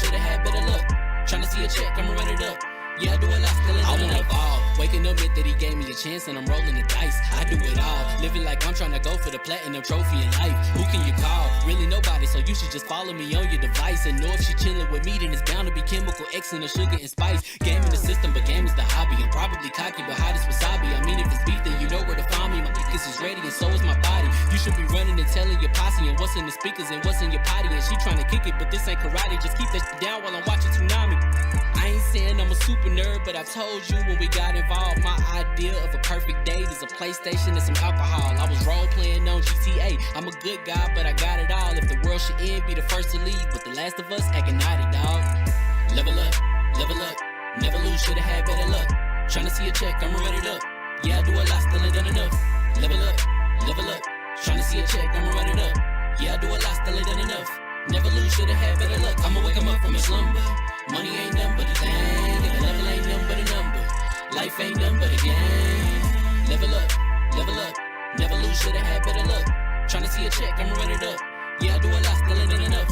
should've had better luck. Tryna see a check, I'ma run it up. Yeah, I do a lot, still I wanna evolve. Waking up meant that he gave me a chance and I'm rolling the dice. I do it all, living like I'm trying to go for the platinum trophy in life. Who can you call? Really nobody, so you should just follow me on your device. And know if she chillin' with me, then it's bound to be chemical X and the sugar and spice. Game in the system, but game is the hobby. I'm probably cocky, but hot as wasabi. I mean, if it's beef, then you know where to find me. My niggas is ready and so is my body. You should be running and telling your posse and what's in the speakers and what's in your potty. And she trying to kick it, but this ain't karate. Just keep that shit down while I'm watching Tsunami. I ain't saying I'm a super nerd, but I told you when we got involved, my idea of a perfect date is a PlayStation and some alcohol. I was role playing on GTA. I'm a good guy, but I got it all. If the world should end, be the first to leave, but the last of us acting naughty, dog. Level up, never lose, should've had better luck. Tryna see a check, I'ma run it up. Yeah, I do a lot, still ain't done enough. Level up, tryna see a check, I'ma run it up. Yeah, I do a lot, still ain't done enough. Never lose, should've had better luck. I'ma wake 'em up from a slumber. Money ain't nothing but a thing, and the level ain't nothing but a number. Life ain't nothing but a game. Level up, never lose, should've had better luck. Tryna see a check, I'ma run it up. Yeah, I do a lot, still ain't done enough.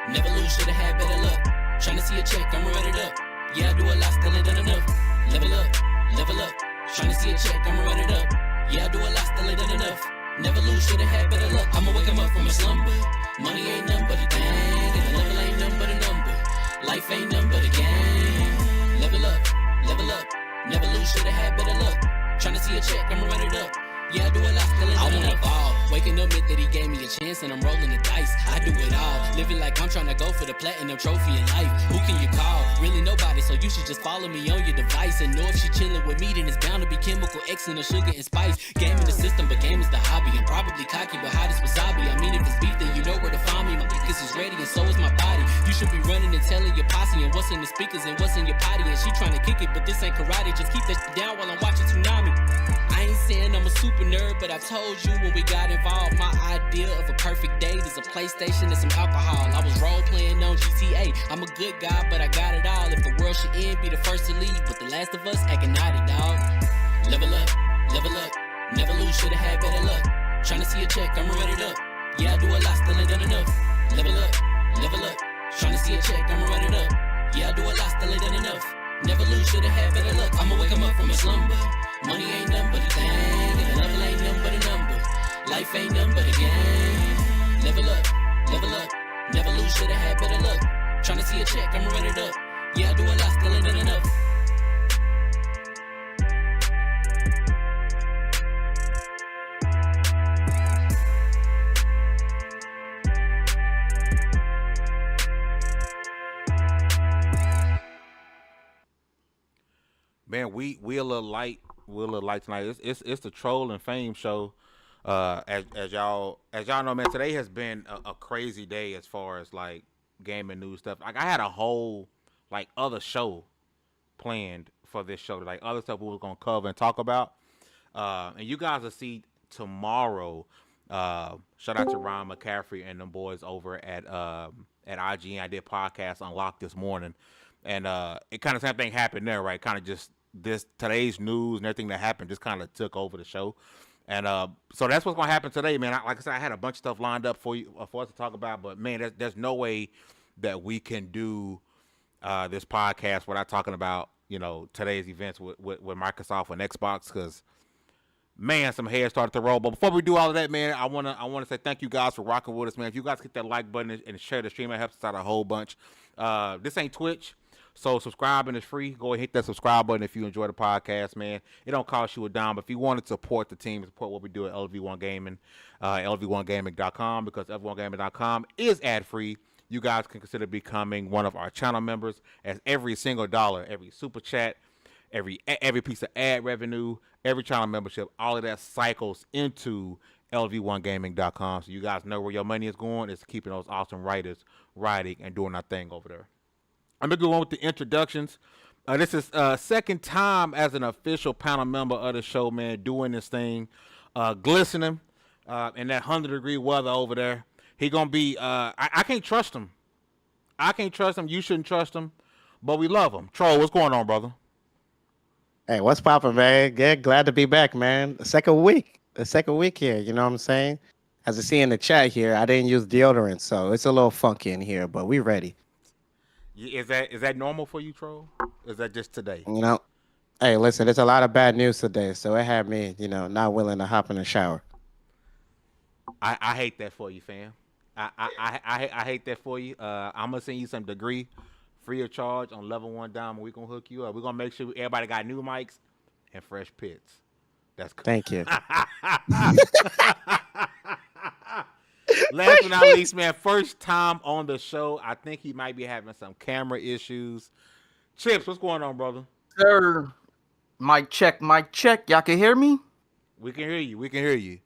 Never lose, should've had better luck. Tryna see a check, I'ma run it up. Yeah, I do a lot, still ain't done enough. Level up, tryna see a check, I'ma run it up. Yeah, I do a lot, still ain't done enough. Never lose, should've had better luck. I'ma wake 'em up from a slumber. Money ain't nothing but a thing, and the level ain't nothing but a number. Life ain't nothing but a game. Level up, never lose, should've had better luck. Tryna see a check, I'ma run it up. Yeah, I do a lot, still ain't done enough. I wanna evolve. Waking up meant that he gave me a chance and I'm rolling the dice. I do it all, living like I'm trying to go for the platinum trophy in life. Who can you call? Really nobody, so you should just follow me on your device. And know if she chillin' with me, then it's bound to be chemical X and the sugar and spice. Game in the system, but game is the hobby. I'm probably cocky, but hot as wasabi. I mean, if it's beef, then you know where to find me. My niggas is ready and so is my body. You should be running and telling your posse and what's in the speakers and what's in your potty. And she trying to kick it, but this ain't karate. Just keep that shit down while I'm watching Tsunami. I ain't saying I'm a super nerd, but I told you when we got involved, my idea of a perfect date is a PlayStation and some alcohol. I was role playing on GTA. I'm a good guy, but I got it all. If the world should end, be the first to leave, but the last of us acting naughty, dog. Level up, never lose, should've had better luck. Tryna see a check, I'ma run it up. Yeah, I do a lot, still ain't done enough. Level up, tryna see a check, I'ma run it up. Yeah, I do a lot, still ain't done enough. Never lose, should've had better luck. I'ma wake 'em up from a slumber. Money ain't nothing but a thing, and the level ain't nothing but a number. Life ain't nothing but a game. Level up, never lose, should've had better luck. Tryna see a check, I'ma run it up. Yeah, I do a lot, still ain't done enough. Man, we a little light. We're a little light tonight. It's the Troll and Fame show. As y'all know, man, today has been a crazy day as far as like gaming news stuff. Like I had a whole like other show planned for this show, like other stuff we were gonna cover and talk about. And you guys will see tomorrow. Shout out to Ron McCaffrey and them boys over at IGN. I did podcast Unlocked this morning, and it kind of same thing happened there, right? Kind of just today's news and everything that happened just kind of took over the show. And so that's what's gonna happen today, man. Like I said, I had a bunch of stuff lined up for us to talk about, but man, there's no way that we can do this podcast without talking about today's events with Microsoft and Xbox, because man, some hairs started to roll. But before we do all of that, man, I wanna say thank you guys for rocking with us, man. If you guys hit that like button and share the stream, it helps us out a whole bunch. This ain't Twitch, so subscribing is free. Go ahead, hit that subscribe button if you enjoy the podcast, man. It don't cost you a dime. But if you want to support the team, support what we do at LV1 Gaming, LV1Gaming.com, because LV1Gaming.com is ad-free. You guys can consider becoming one of our channel members, as every single dollar, every super chat, every piece of ad revenue, every channel membership, all of that cycles into LV1Gaming.com. So you guys know where your money is going. It's keeping those awesome writers writing and doing our thing over there. I'm gonna go on with the introductions. This is second time as an official panel member of the show, man, doing this thing, glistening in that 100-degree weather over there. He gonna be. I can't trust him. I can't trust him. You shouldn't trust him, but we love him. Troll, what's going on, brother? Hey, what's poppin', man? Yeah, glad to be back, man. The second week here. You know what I'm saying? As I see in the chat here, I didn't use deodorant, so it's a little funky in here, but we ready. Is that normal for you, Troll? Is that just today? You know, hey, listen, there's a lot of bad news today, so it had me, not willing to hop in the shower. I hate that for you, fam. I hate that for you. I'm gonna send you some degree free of charge on level 1 Diamond. We're gonna hook you up. We're gonna make sure everybody got new mics and fresh pits. That's cool. Thank you. Last but not least, man, first time on the show. I think he might be having some camera issues. Chips, what's going on, brother? Sir, mic check, mic check. Y'all can hear me? We can hear you. We can hear you.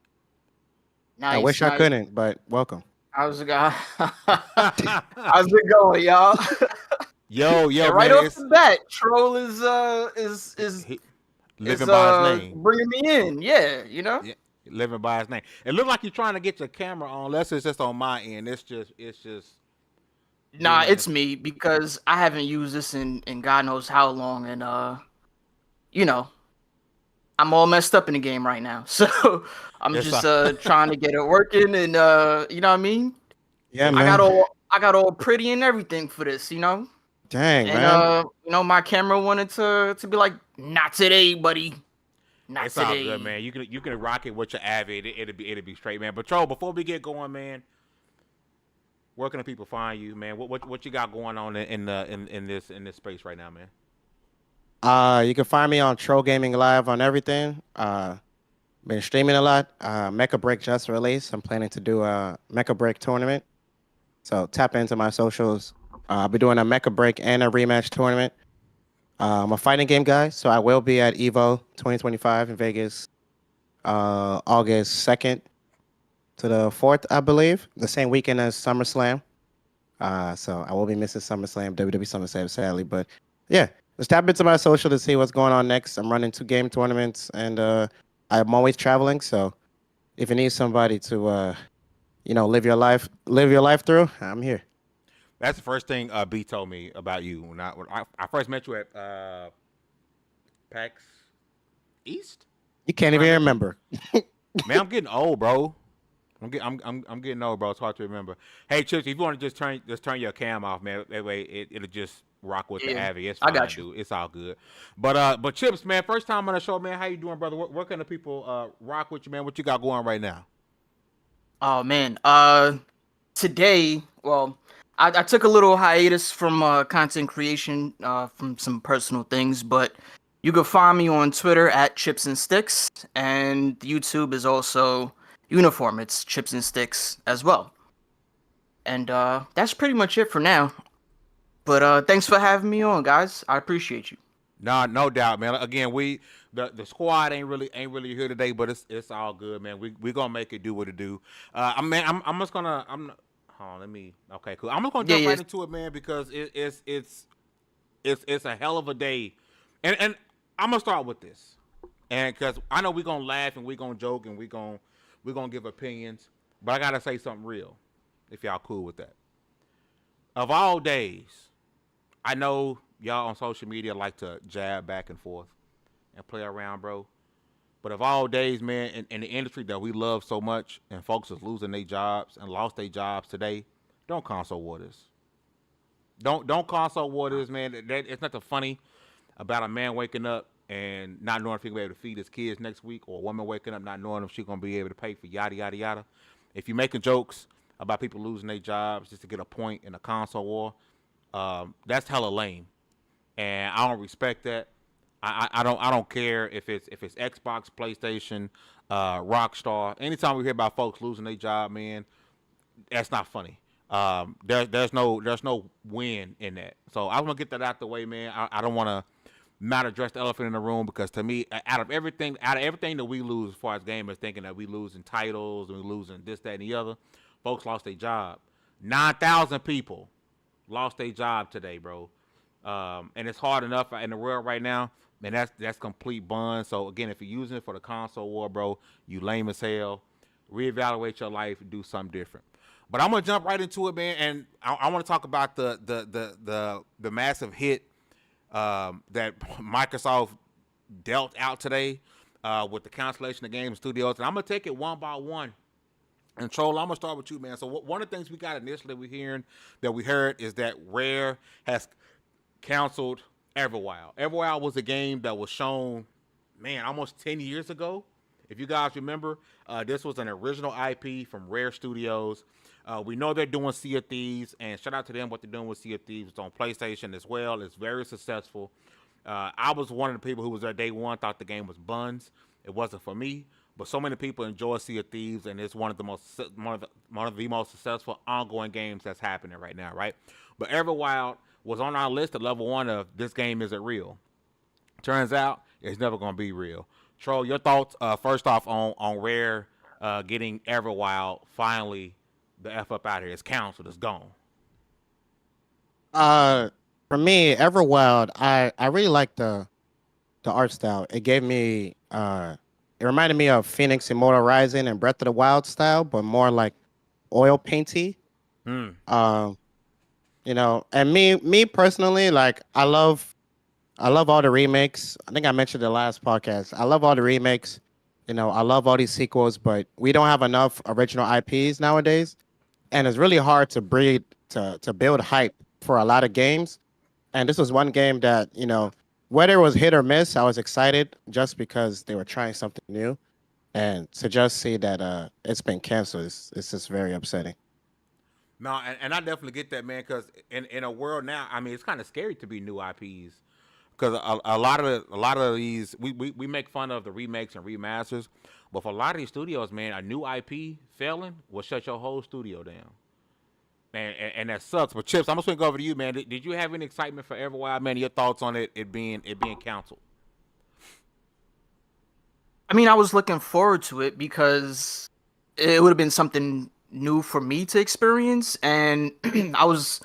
Nice, I wish I nice. couldn't, but welcome. How's it going? How's it going, y'all? Yo, Yeah, man, right off the bat, Troll is living by his name. bringing me in. Yeah, Yeah, living by his name. It looks like you're trying to get your camera on, unless it's just on my end. It's just. Nah, Yeah. it's me because I haven't used this in God knows how long, and I'm all messed up in the game right now. So I'm It's just trying to get it working, and you know what I mean? Yeah, I man. got all pretty and everything for this, Dang, And man. my camera wanted to be like, not today, buddy. Not It's all today. good, man. You can rock it with your Avid. It'll be straight, man. But Troll, before we get going, man, where can the people find you, man? What you got going on in this space right now, man? You can find me on Troll Gaming Live on everything. Been streaming a lot. Mecha Break just released. I'm planning to do a Mecha Break tournament. So tap into my socials. I'll be doing a Mecha Break and a rematch tournament. I'm a fighting game guy, so I will be at EVO 2025 in Vegas, August 2nd to the 4th, I believe, the same weekend as SummerSlam. So I will be missing SummerSlam, WWE SummerSlam, sadly. But yeah, just tap into my social to see what's going on next. I'm running 2 game tournaments, and I'm always traveling. So if you need somebody to, live your life through, I'm here. That's the first thing B told me about you when I first met you at PAX East. You can't even remember. Man, I'm getting old, bro. I'm getting old, bro. It's hard to remember. Hey, Chips, if you want to just turn your cam off, man. That way it'll just rock with the Yeah, Avi. It's I fine, got you. dude. It's all good. But Chips, man, first time on the show, man. How you doing, brother? Where can the people rock with you, man? What you got going right now? Oh man. Today, well, I took a little hiatus from content creation from some personal things, but you can find me on Twitter at Chips and Sticks, and YouTube is also uniform. It's Chips and Sticks as well. And that's pretty much it for now. But thanks for having me on, guys. I appreciate you. Nah, no doubt, man. Again, the squad ain't really here today, but it's all good, man. We gonna make it do what it do. I'm just gonna hold on, let me. Okay, cool. I'm just gonna jump Yeah, right yeah. into it, man, because it's a hell of a day, and I'm gonna start with this, and because I know we gonna laugh and we gonna joke and we gonna give opinions, but I gotta say something real, if y'all cool with that. Of all days, I know y'all on social media like to jab back and forth and play around, bro. But of all days, man, in the industry that we love so much, and folks is losing their jobs and lost their jobs today, don't console war this. Don't console war this, man. It's nothing funny about a man waking up and not knowing if he's gonna be able to feed his kids next week, or a woman waking up not knowing if she's gonna be able to pay for yada yada yada. If you're making jokes about people losing their jobs just to get a point in a console war, that's hella lame, and I don't respect that. I don't care if it's Xbox, PlayStation, Rockstar. Anytime we hear about folks losing their job, man, that's not funny. There's no win in that. So I want to get that out the way, man. I don't want to not address the elephant in the room, because to me, out of everything that we lose as far as gamers, thinking that we losing titles and we losing this, that, and the other, folks lost their job. 9,000 people lost their job today, bro. And it's hard enough in the world right now. Man, that's complete bun. So again, if you're using it for the console war, bro, you lame as hell. Reevaluate your life and do something different. But I'm gonna jump right into it, man, and I want to talk about the massive hit that Microsoft dealt out today with the cancellation of game studios, and I'm gonna take it one by one. And Troll, I'm gonna start with you, man. So one of the things we got initially we heard is that Rare has canceled Everwild. Everwild was a game that was shown, man, almost 10 years ago. If you guys remember, this was an original IP from Rare Studios. We know they're doing Sea of Thieves, and shout out to them what they're doing with Sea of Thieves. It's on PlayStation as well. It's very successful. I was one of the people who was there day one, thought the game was buns. It wasn't for me, but so many people enjoy Sea of Thieves, and it's one of the most successful ongoing games that's happening right now, right? But Everwild was on our list at level 1 of this game isn't real. Turns out it's never going to be real. Troll, your thoughts first off on Rare getting Everwild finally the F up out of here. It's canceled. It's gone. For me, Everwild, I really like the art style. It gave me it reminded me of Phoenix Immortal Rising and Breath of the Wild style, but more like oil painty. You know, and me personally, like I love all the remakes. I think I mentioned the last podcast. I love all the remakes. You know, I love all these sequels, but we don't have enough original IPs nowadays, and it's really hard to build hype for a lot of games. And this was one game that, you know, whether it was hit or miss, I was excited just because they were trying something new. And to just see that it's been canceled, it's just very upsetting. No, and I definitely get that, man. Because in a world now, I mean, it's kind of scary to be new IPs. Because a lot of these, we make fun of the remakes and remasters, but for a lot of these studios, man, a new IP failing will shut your whole studio down. And that sucks. But Chips, I'm gonna swing over to you, man. Did you have any excitement for Everwild, man? Your thoughts on it being canceled? I mean, I was looking forward to it because it would have been something new for me to experience, and I was,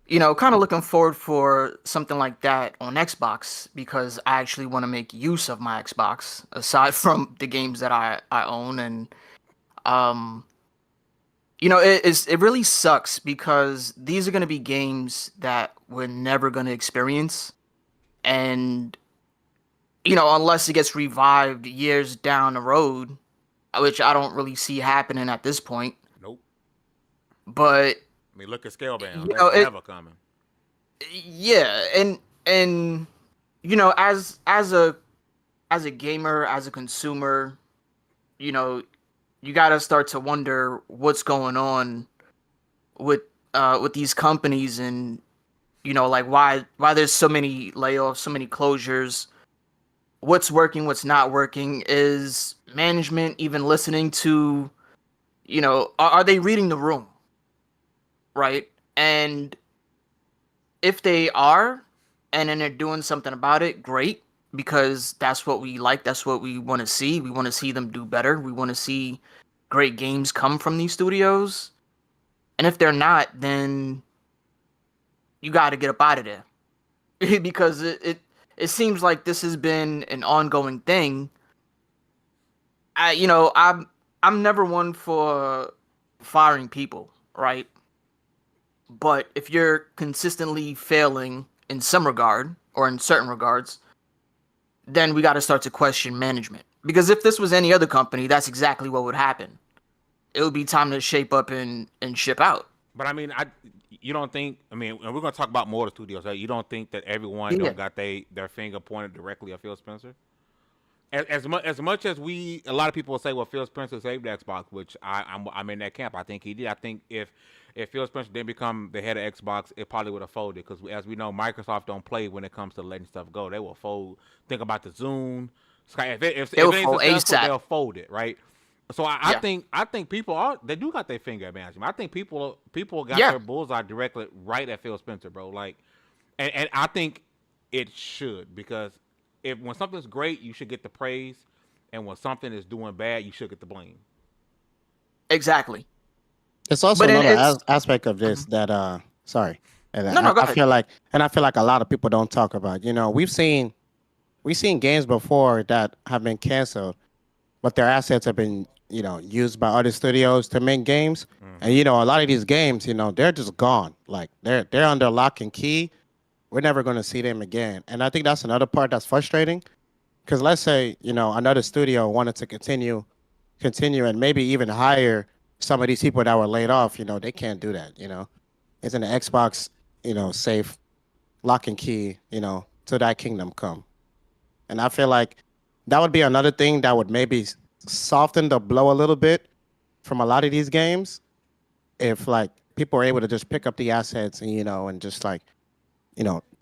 you know, kind of looking forward for something like that on Xbox because I actually want to make use of my Xbox aside from the games that I own. And you know, it really sucks because these are going to be games that we're never going to experience, and you know, unless it gets revived years down the road, which I don't really see happening at this point. Nope. But I mean, look at Scalebound. you know, That's never coming. Yeah, and you know, as a gamer, as a consumer, you know, you got to start to wonder what's going on with these companies, and you know, like why there's so many layoffs, so many closures. What's working, what's not working? Is management even listening to, you know, are they reading the room? Right? And if they are, and then they're doing something about it, great, because that's what we like, that's what we want to see. We want to see them do better. We want to see great games come from these studios. And if they're not, then you got to get up out of there. Because it seems like this has been an ongoing thing. I'm never one for firing people, right? But if you're consistently failing in some regard or in certain regards, then we got to start to question management. Because if this was any other company, that's exactly what would happen. It would be time to shape up and ship out. But I mean, you don't think? I mean, and we're gonna talk about more of the studios. Right? You don't think that everyone don't got their finger pointed directly at Phil Spencer? As much as a lot of people will say, well, Phil Spencer saved Xbox, which I'm in that camp. I think he did. I think if Phil Spencer didn't become the head of Xbox, it probably would have folded. Because as we know, Microsoft don't play when it comes to letting stuff go. They will fold. Think about the Zune. If it ain't successful, they'll fold it, right? So I think people they do got their finger at management. I think people got their bullseye directly right at Phil Spencer, bro. Like, and I think it should, because when something's great, you should get the praise, and when something is doing bad, you should get the blame. Exactly. It's also another aspect of this that sorry. And No, go I ahead. feel like, a lot of people don't talk about. We've seen games before that have been canceled, but their assets have been, used by other studios to make games. And a lot of these games, they're just gone. Like they're under lock and key. We're never going to see them again. And I think that's another part that's frustrating. Because let's say, another studio wanted to continue and maybe even hire some of these people that were laid off. They can't do that. It's in the Xbox, safe lock and key, till that kingdom come. And I feel like that would be another thing that would maybe soften the blow a little bit from a lot of these games if like people are able to just pick up the assets and and just like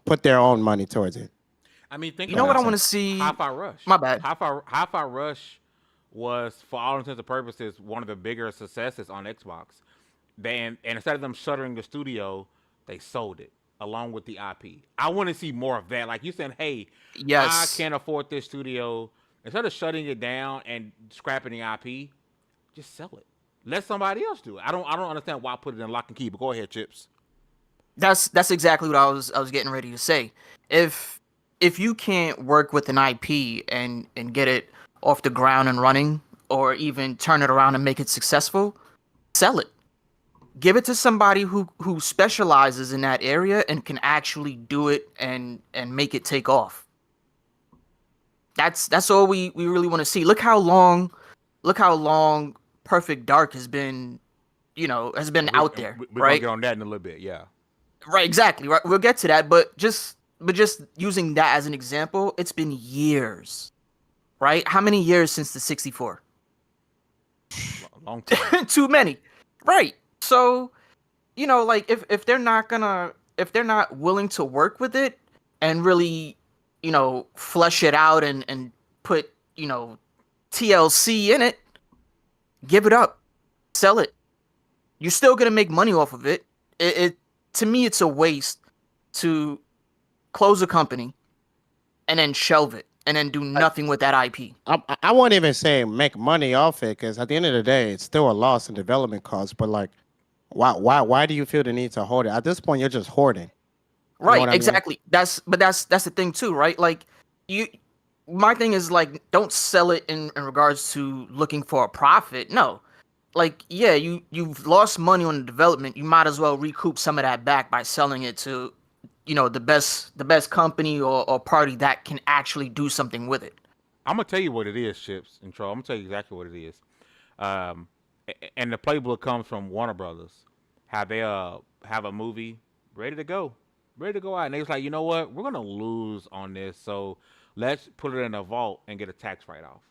put their own money towards it. I mean, think You know what I about want it. to see? Hi-Fi Rush. My bad. Hi-Fi Rush was, for all intents and purposes, one of the bigger successes on Xbox. And instead of them shuttering the studio, they sold it along with the IP. I want to see more of that. Like you said, hey, I Yes. can't afford this studio. Instead of shutting it down and scrapping the IP, just sell it. Let somebody else do it. I don't understand why I put it in lock and key. But go ahead, Chips. That's exactly what I was getting ready to say. If you can't work with an IP and get it off the ground and running, or even turn it around and make it successful, sell it. Give it to somebody who specializes in that area and can actually do it and make it take off. That's all we really want to see. Look how long Perfect Dark has been out there, We're right? gonna get on that in a little bit. Yeah. Right, exactly. Right, we'll get to that, but just using that as an example, it's been years, right? How many years since the 64? Long time. Too many, right? So, like if they're not willing to work with it and really, flesh it out and put TLC in it, give it up, sell it. You're still gonna make money off of it. It to me, it's a waste to close a company and then shelve it and then do nothing with that IP. I won't even say make money off it because at the end of the day, it's still a loss in development costs. But like, why do you feel the need to hold it? At this point, you're just hoarding. You know Right, what I mean? exactly. That's the thing too, right? Like my thing is like, don't sell it in regards to looking for a profit. No. Like, yeah, you've lost money on the development. You might as well recoup some of that back by selling it to, the best company or party that can actually do something with it. I'm gonna tell you what it is, Chips and Troll. I'm gonna tell you exactly what it is. And the playbook comes from Warner Brothers. How they have a movie ready to go out, and they was like, you know what, we're gonna lose on this, so let's put it in a vault and get a tax write off.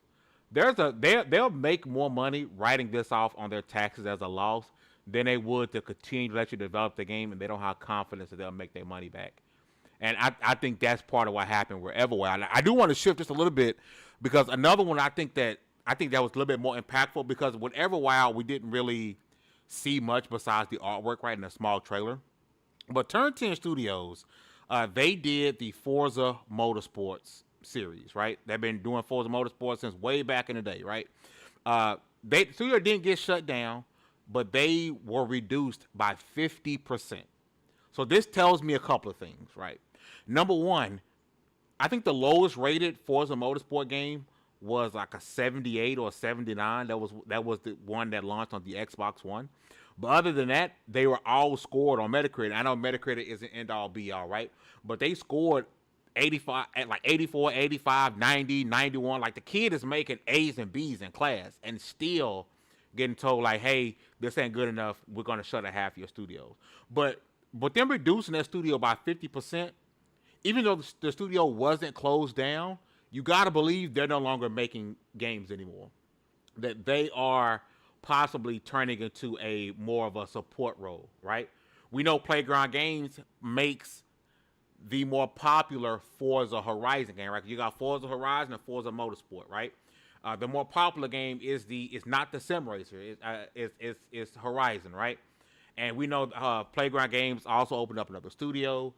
They'll make more money writing this off on their taxes as a loss than they would to continue to let you develop the game, and they don't have confidence that they'll make their money back. And I think that's part of what happened with Everwild. I do want to shift just a little bit because another one I think that was a little bit more impactful because with Everwild we didn't really see much besides the artwork, right, in a small trailer. But Turn 10 Studios, they did the Forza Motorsports series, right? They've been doing Forza Motorsports since way back in the day, right? Studio didn't get shut down, but they were reduced by 50%. So this tells me a couple of things, right? Number one, I think the lowest rated Forza Motorsport game was like a 78 or a 79. That was the one that launched on the Xbox One. But other than that, they were all scored on Metacritic. I know Metacritic isn't end all be all, right? But they scored 85 at like 84, 85, 90, 91. Like the kid is making A's and B's in class and still getting told like, hey, this ain't good enough. We're gonna shut a half your studios. But them reducing that studio by 50%, even though the studio wasn't closed down, you gotta believe they're no longer making games anymore. That they are possibly turning into a more of a support role, right? We know Playground Games makes the more popular Forza Horizon game, right? You got Forza Horizon and Forza Motorsport, right? The more popular game is not the Sim Racer, it's Horizon, right? And we know Playground Games also opened up another studio.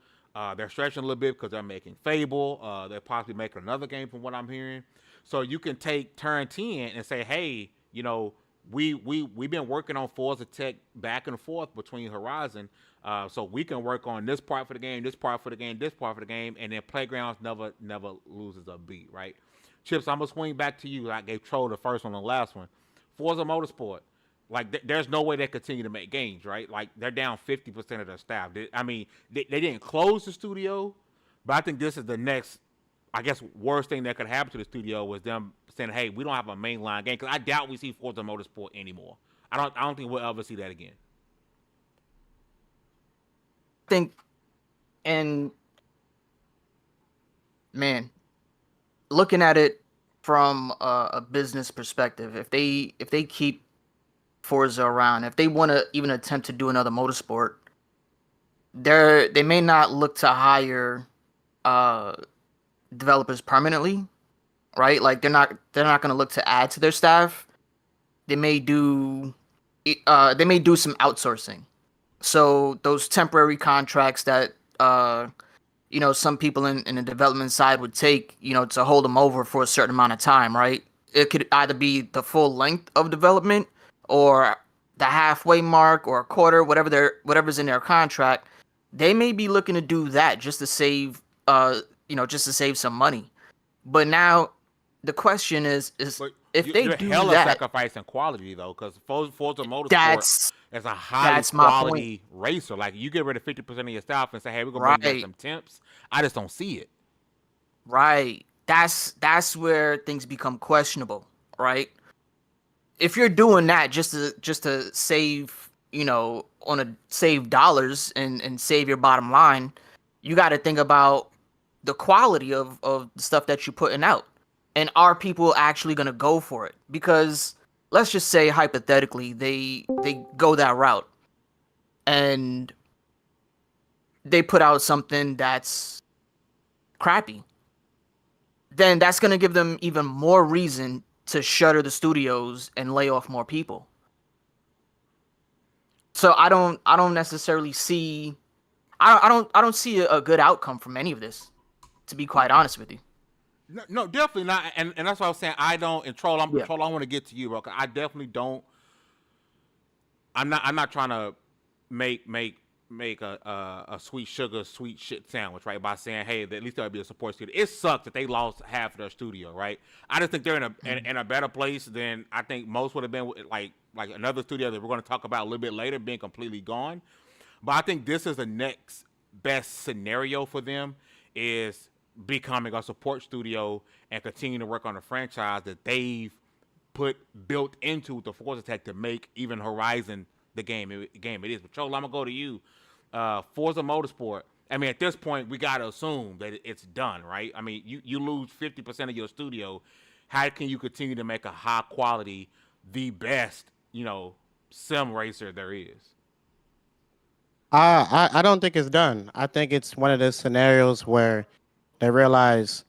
They're stretching a little bit because they're making Fable. They're possibly making another game from what I'm hearing. So you can take Turn 10 and say, hey, we've been working on Forza Tech back and forth between Horizon, so we can work on this part for the game, this part for the game, this part for the game, and then Playgrounds never loses a beat, right? Chips, I'm gonna swing back to you. I gave Troll the first one and the last one. Forza Motorsport, like there's no way they continue to make games, right? Like they're down 50% of their staff. They didn't close the studio, but I think this is the next, I guess, worst thing that could happen to the studio was them saying, "Hey, we don't have a mainline game." Because I doubt we see Forza Motorsport anymore. I don't think we'll ever see that again. I think, and man, looking at it from a business perspective, if they keep Forza around, if they want to even attempt to do another motorsport, they may not look to hire developers permanently, right? Like they're not going to look to add to their staff. They may do some outsourcing. So those temporary contracts that some people in the development side would take, to hold them over for a certain amount of time, right? It could either be the full length of development or the halfway mark or a quarter, whatever's in their contract. They may be looking to do that just to save some money. But now the question is if they do hella that, sacrificing quality though, because Forza Motorsport is a high quality racer. Like you get rid of 50% of your staff and say, "Hey, we're gonna bring in some temps." I just don't see it. Right. That's where things become questionable, right? If you're doing that just to save, save dollars and save your bottom line, you got to think about the quality of the stuff that you're putting out. And are people actually going to go for it? Because let's just say hypothetically they go that route and they put out something that's crappy. Then that's going to give them even more reason to shutter the studios and lay off more people. So I don't necessarily see I don't see a good outcome from any of this, to be quite honest with you. No, definitely not. And that's what I was saying. I don't. And Troll, I want to get to you, bro. I definitely don't. I'm not trying to make a sweet shit sandwich, right? By saying, hey, at least there'll be a support studio. It sucks that they lost half of their studio, right? I just think they're in a better place than I think most would have been. Like another studio that we're going to talk about a little bit later being completely gone. But I think this is the next best scenario for them is becoming a support studio and continuing to work on a franchise that they've built into the Forza Tech to make even Horizon the game it is. But Chola, I'm gonna go to you. Forza Motorsport. I mean, at this point, we gotta assume that it's done, right? I mean, you lose 50% of your studio. How can you continue to make a high quality, the best, sim racer there is? I don't think it's done. I think it's one of those scenarios where they realize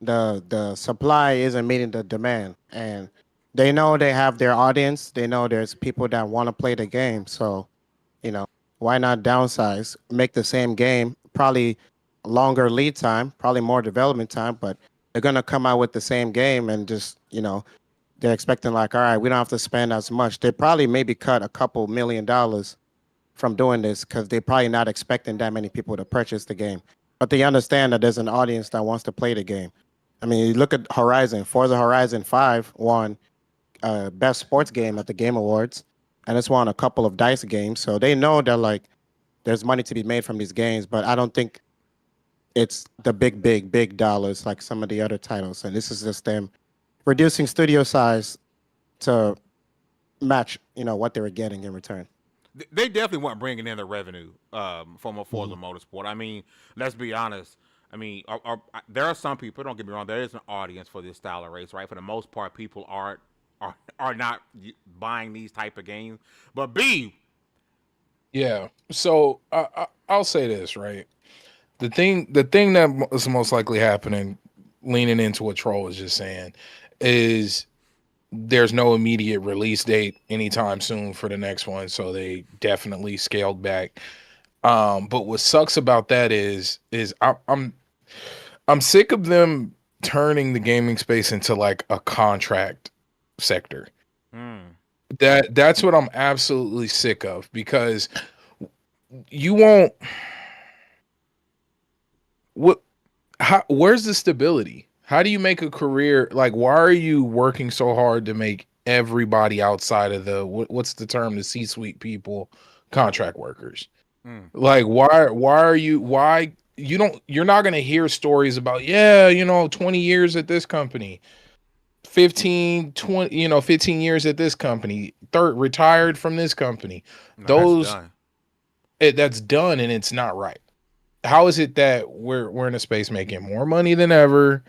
the supply isn't meeting the demand, and they know they have their audience. They know there's people that want to play the game. So, why not downsize, make the same game, probably longer lead time, probably more development time, but they're gonna come out with the same game and just, they're expecting like, all right, we don't have to spend as much. They probably maybe cut a couple $1 million from doing this because they're probably not expecting that many people to purchase the game. But they understand that there's an audience that wants to play the game. I mean, you look at Horizon. Forza Horizon 5 won Best Sports Game at the Game Awards, and it's won a couple of DICE games. So they know that, like, there's money to be made from these games, but I don't think it's the big dollars like some of the other titles. And this is just them reducing studio size to match, what they were getting in return. They definitely weren't bringing in the revenue from a Forza Motorsport. I mean, let's be honest. I mean, there are some people. Don't get me wrong. There is an audience for this style of race, right? For the most part, people are not buying these type of games. But yeah. So I'll say this, right? The thing that is most likely happening, leaning into what Troll was just saying, is there's no immediate release date anytime soon for the next one, so they definitely scaled back. But what sucks about that is I'm sick of them turning the gaming space into like a contract sector. That's what I'm absolutely sick of, because you won't. What? Where's the stability? How do you make a career? Like, why are you working so hard to make everybody outside of the what's the term? The C-suite people, contract workers. Like, why are you? Why you don't? You're not gonna hear stories about 20 years at this company. 15 20 15 years at this company, retired from this company. No, that's Those done. that's done, and it's not right. How is it that we're in a space making more money than ever?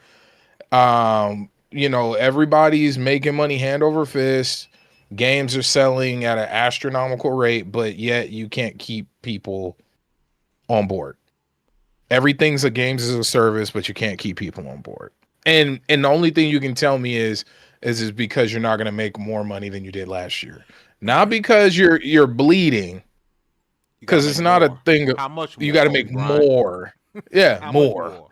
Everybody's making money hand over fist. Games are selling at an astronomical rate, but yet you can't keep people on board. Everything's a games as a service, but you can't keep people on board. And the only thing you can tell me is because you're not going to make more money than you did last year. Not because you're bleeding, because it's not more. a thing of, How much more? you got to make Brian? more. Yeah, How more. much more?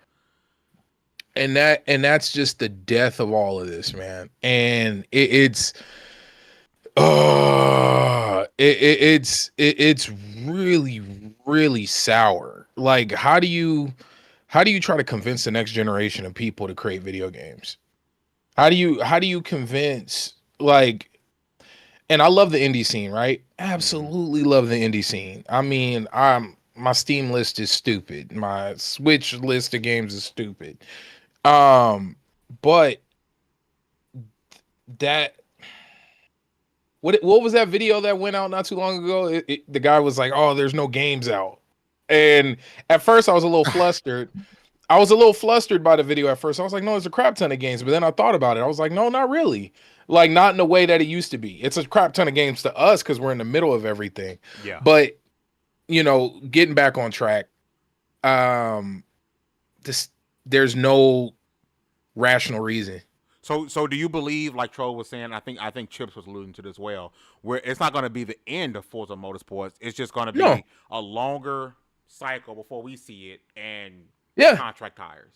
And that's just the death of all of this, man. And it's really, really sour. Like, how do you try to convince the next generation of people to create video games? How do you convince, like, and I love the indie scene, right? Absolutely love the indie scene. I mean, my Steam list is stupid. My Switch list of games is stupid. But that what was that video that went out not too long ago? The guy was like, "Oh, there's no games out," and at first I was a little flustered. I was a little flustered by the video at first. I was like, "No, there's a crap ton of games," but then I thought about it. I was like, "No, not really. Like, not in the way that it used to be. It's a crap ton of games to us because we're in the middle of everything." Yeah. But getting back on track. There's no rational reason. So do you believe, like Troll was saying? I think Chips was alluding to this well, where it's not going to be the end of Forza Motorsports. It's just going to be a longer cycle before we see it, and contract hires.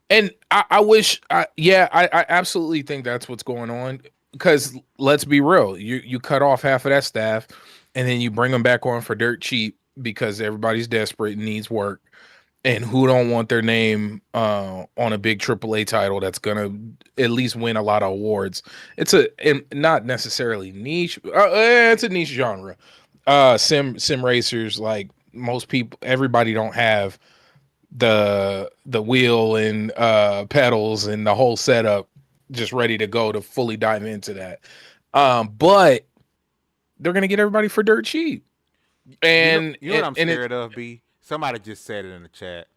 And I wish, I absolutely think that's what's going on. Because let's be real, you cut off half of that staff, and then you bring them back on for dirt cheap because everybody's desperate and needs work. And who don't want their name on a big AAA title that's gonna at least win a lot of awards? It's not necessarily niche. It's a niche genre. Sim racers, like most people, everybody don't have the wheel and pedals and the whole setup just ready to go to fully dive into that. But they're gonna get everybody for dirt cheap. And you know what I'm scared of, B? Somebody just said it in the chat.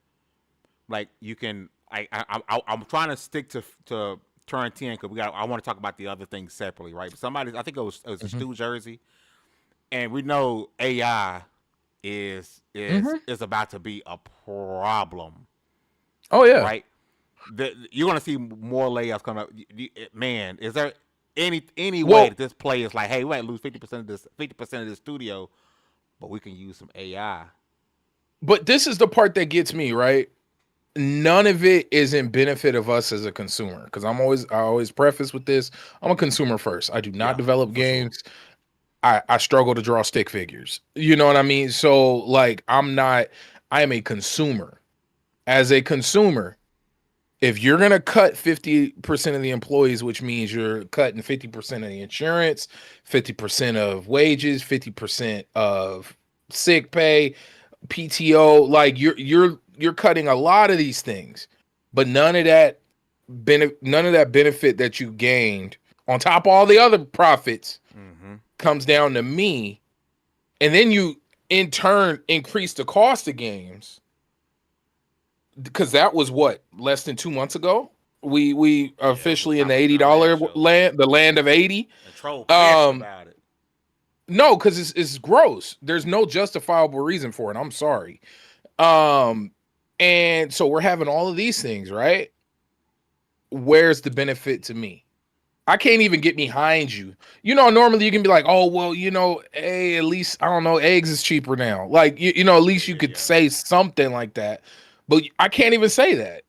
Like, you can, I'm trying to stick to turn 10 because I want to talk about the other things separately, right? But I think it was a Stu Jersey, and we know AI is about to be a problem. Oh yeah, right. You're gonna see more layoffs coming up. Man, is there any way that this play is like, hey, we might lose 50% of this studio, but we can use some AI. But this is the part that gets me, right? None of it is in benefit of us as a consumer, because I always preface with this: I'm a consumer first. I do not develop games. Sure. I struggle to draw stick figures. You know what I mean? So, like, I am a consumer. As a consumer, if you're gonna cut 50% of the employees, which means you're cutting 50% of the insurance, 50% of wages, 50% of sick pay, PTO, like you're cutting a lot of these things, but none of that benefit that you gained on top of all the other profits comes down to me. And then you in turn increase the cost of games, because that was less than 2 months ago. We officially in the $80 land, the land of 80. About it. No, because it's gross. There's no justifiable reason for it. I'm sorry. And so we're having all of these things, right? Where's the benefit to me? I can't even get behind you. Normally you can be like, oh, well, hey, at least, I don't know, eggs is cheaper now. Like, at least you could say something like that. But I can't even say that.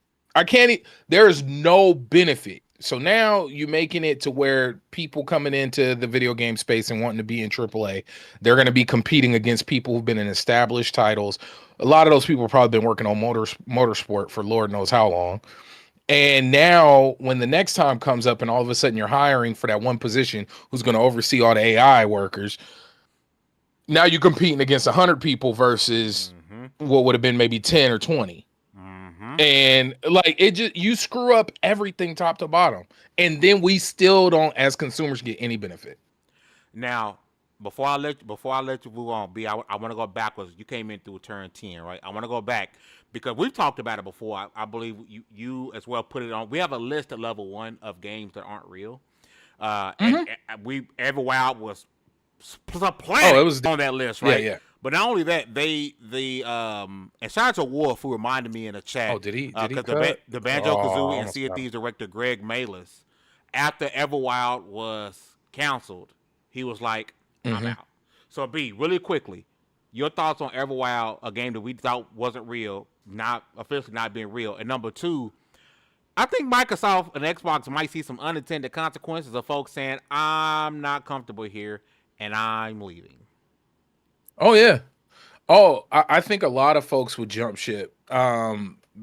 There's no benefit. So now you're making it to where people coming into the video game space and wanting to be in AAA, they're going to be competing against people who've been in established titles. A lot of those people have probably been working on motorsport for Lord knows how long. And now when the next time comes up and all of a sudden you're hiring for that one position who's going to oversee all the AI workers, now you're competing against 100 people versus what would have been maybe 10 or 20. And like it just, you screw up everything top to bottom, and then we still don't as consumers get any benefit. Now, before I let you move on, B, I want to go backwards. You came in through turn 10, right? I want to go back because we've talked about it before. I believe you as well put it on. We have a list at level 1 of games that aren't real. And Everwild was playing it was on that list, right? Yeah. But not only that, and shout out to Wolf who reminded me in the chat. Oh, did he? The Banjo Kazooie and Sea of Thieves director Greg Malis, after Everwild was canceled, he was like, "I'm out." So B, really quickly, your thoughts on Everwild, a game that we thought wasn't real, not officially not being real, and number 2. I think Microsoft and Xbox might see some unintended consequences of folks saying, "I'm not comfortable here and I'm leaving." Oh yeah. Oh, I think a lot of folks would jump ship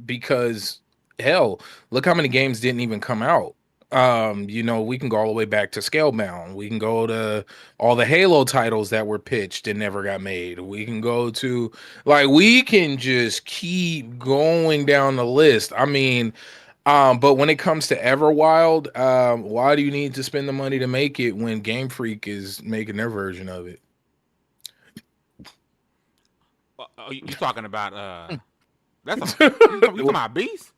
because hell, look how many games didn't even come out. We can go all the way back to Scalebound. We can go to all the Halo titles that were pitched and never got made. We can go to we can just keep going down the list. I mean, but when it comes to Everwild, why do you need to spend the money to make it when Game Freak is making their version of it? You talking about you talking about Beast?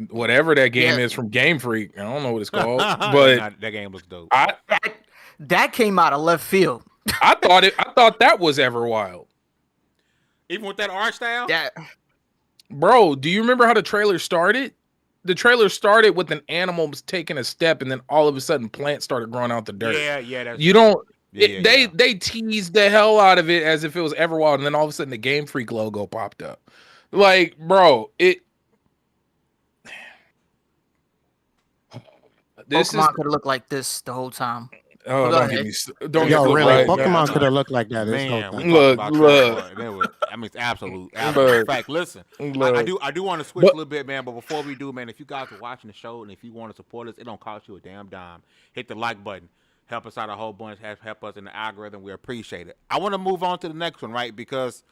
Whatever that game is from Game Freak. I don't know what it's called, but that game looks dope. That came out of left field. I thought that was Everwild. Even with that art style? Yeah. Bro, do you remember how the trailer started? The trailer started with an animal taking a step, and then all of a sudden plants started growing out the dirt. Yeah. That's you don't. Yeah, they teased the hell out of it as if it was Everwild, and then all of a sudden the Game Freak logo popped up. Like, bro, Pokemon could have looked like this the whole time. Oh, don't get me. Don't Yo, get really? right. Pokemon could have looked like that. Man, we look. I mean, it's absolute fact. Listen, I do want to switch a little bit, man. But before we do, man, if you guys are watching the show and if you want to support us, it don't cost you a damn dime. Hit the like button. Help us out a whole bunch. Help us in the algorithm. We appreciate it. I want to move on to the next one, right? Because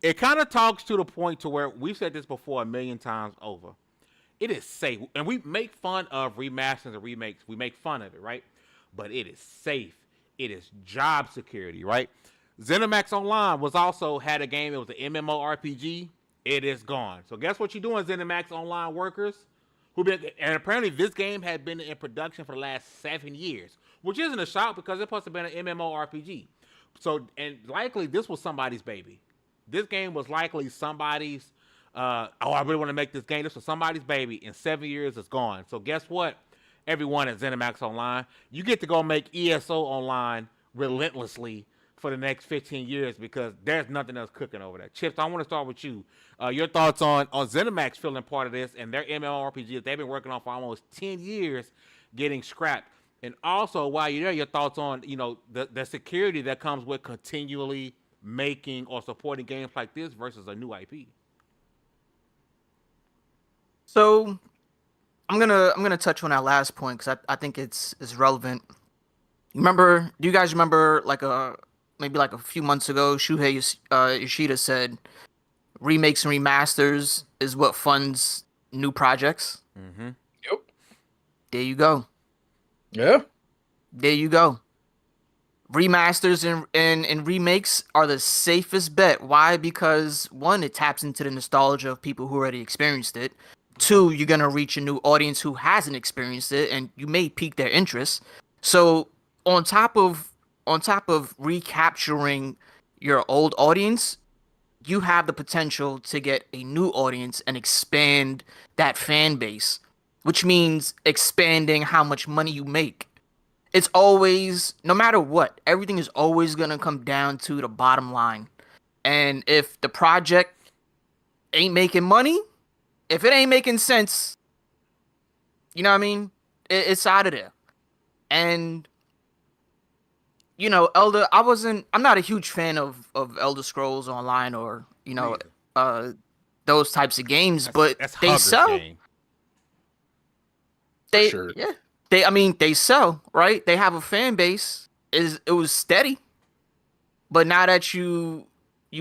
it kind of talks to the point to where we've said this before a million times over. It is safe, and we make fun of remasters and remakes. We make fun of it, right? But it is safe. It is job security, right? Zenimax Online had a game. It was an MMORPG. It is gone. So guess what you're doing, Zenimax Online workers? And apparently this game had been in production for the last 7 years, which isn't a shock because it's supposed to have been an MMORPG. So, and likely this was somebody's baby. This game was likely somebody's, I really want to make this game. This was somebody's baby. In 7 years, it's gone. So guess what? Everyone at Zenimax Online, you get to go make ESO Online relentlessly for the next 15 years because there's nothing else cooking over there. Chips, I want to start with you. Your thoughts on Zenimax feeling part of this and their MMORPG that they've been working on for almost 10 years getting scrapped. And also, while you're there, your thoughts on, the security that comes with continually making or supporting games like this versus a new IP. So I'm gonna touch on that last point because I think it's relevant. Do you guys remember maybe a few months ago, Shuhei Yoshida said remakes and remasters is what funds new projects? Mm-hmm. Yep. There you go. Yeah. There you go. Remasters and remakes are the safest bet. Why? Because one, it taps into the nostalgia of people who already experienced it. Two, you're gonna reach a new audience who hasn't experienced it, and you may pique their interest. So on top of recapturing your old audience, you have the potential to get a new audience and expand that fan base, which means expanding how much money you make. It's always, no matter what, everything is always gonna come down to the bottom line. And if the project ain't making money, if it ain't making sense, You know what I mean? It's out of there. And I'm not a huge fan of Elder Scrolls Online or those types of games, but that's they Hugger's sell. game. They sure. yeah. They sell, right? They have a fan base. It was steady. But now that you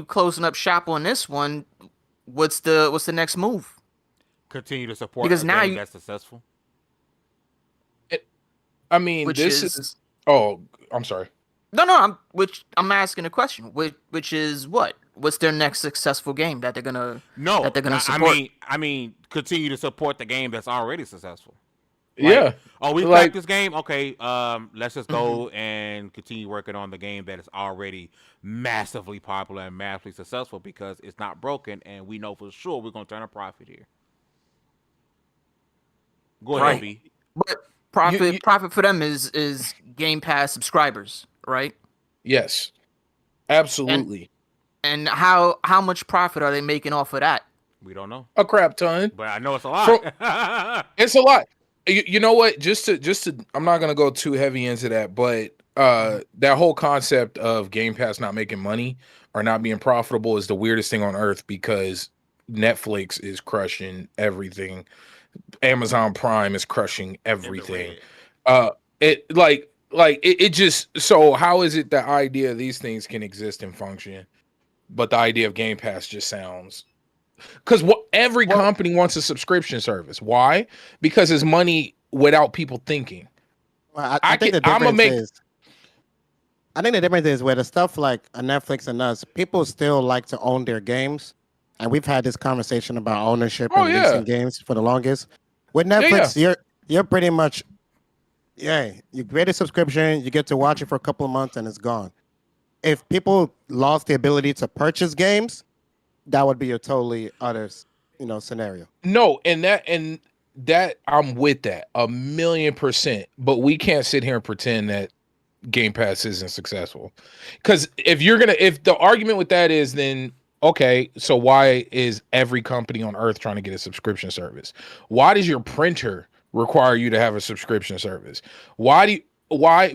closing up shop on this one, what's the next move? Continue to support Because a now game that's successful. I mean, Which this is- is. Oh, I'm sorry. No, I'm asking a question. Which is what? What's their next successful game that they're gonna support? I mean, continue to support the game that's already successful. Yeah. Oh, we Like- cracked this game. Okay, let's just go and continue working on the game that is already massively popular and massively successful because it's not broken, and we know for sure we're gonna turn a profit here. Go ahead, Right. B. But profit for them is Game Pass subscribers, right? Yes. Absolutely. And how much profit are they making off of that? We don't know, A crap ton. but I know it's a lot. It's a lot. You know what? Just to, I'm not gonna go too heavy into that, but that whole concept of Game Pass not making money or not being profitable is the weirdest thing on earth because Netflix is crushing everything. Amazon Prime is crushing everything. It just, so how is it the idea of these things can exist and function, but the idea of Game Pass just sounds. Because every company wants a subscription service. Why? Because it's money without people thinking. Well, I think the difference is where the stuff like a Netflix and us, people still like to own their games, and we've had this conversation about ownership and leasing games for the longest. With Netflix, you're pretty much, you create a subscription, you get to watch it for a couple of months, and it's gone. If people lost the ability to purchase games, that would be a totally other, scenario. No, and that I'm with that 1,000,000%. But we can't sit here and pretend that Game Pass isn't successful. Because if the argument with that is, then okay, so why is every company on earth trying to get a subscription service? Why does your printer require you to have a subscription service? Why?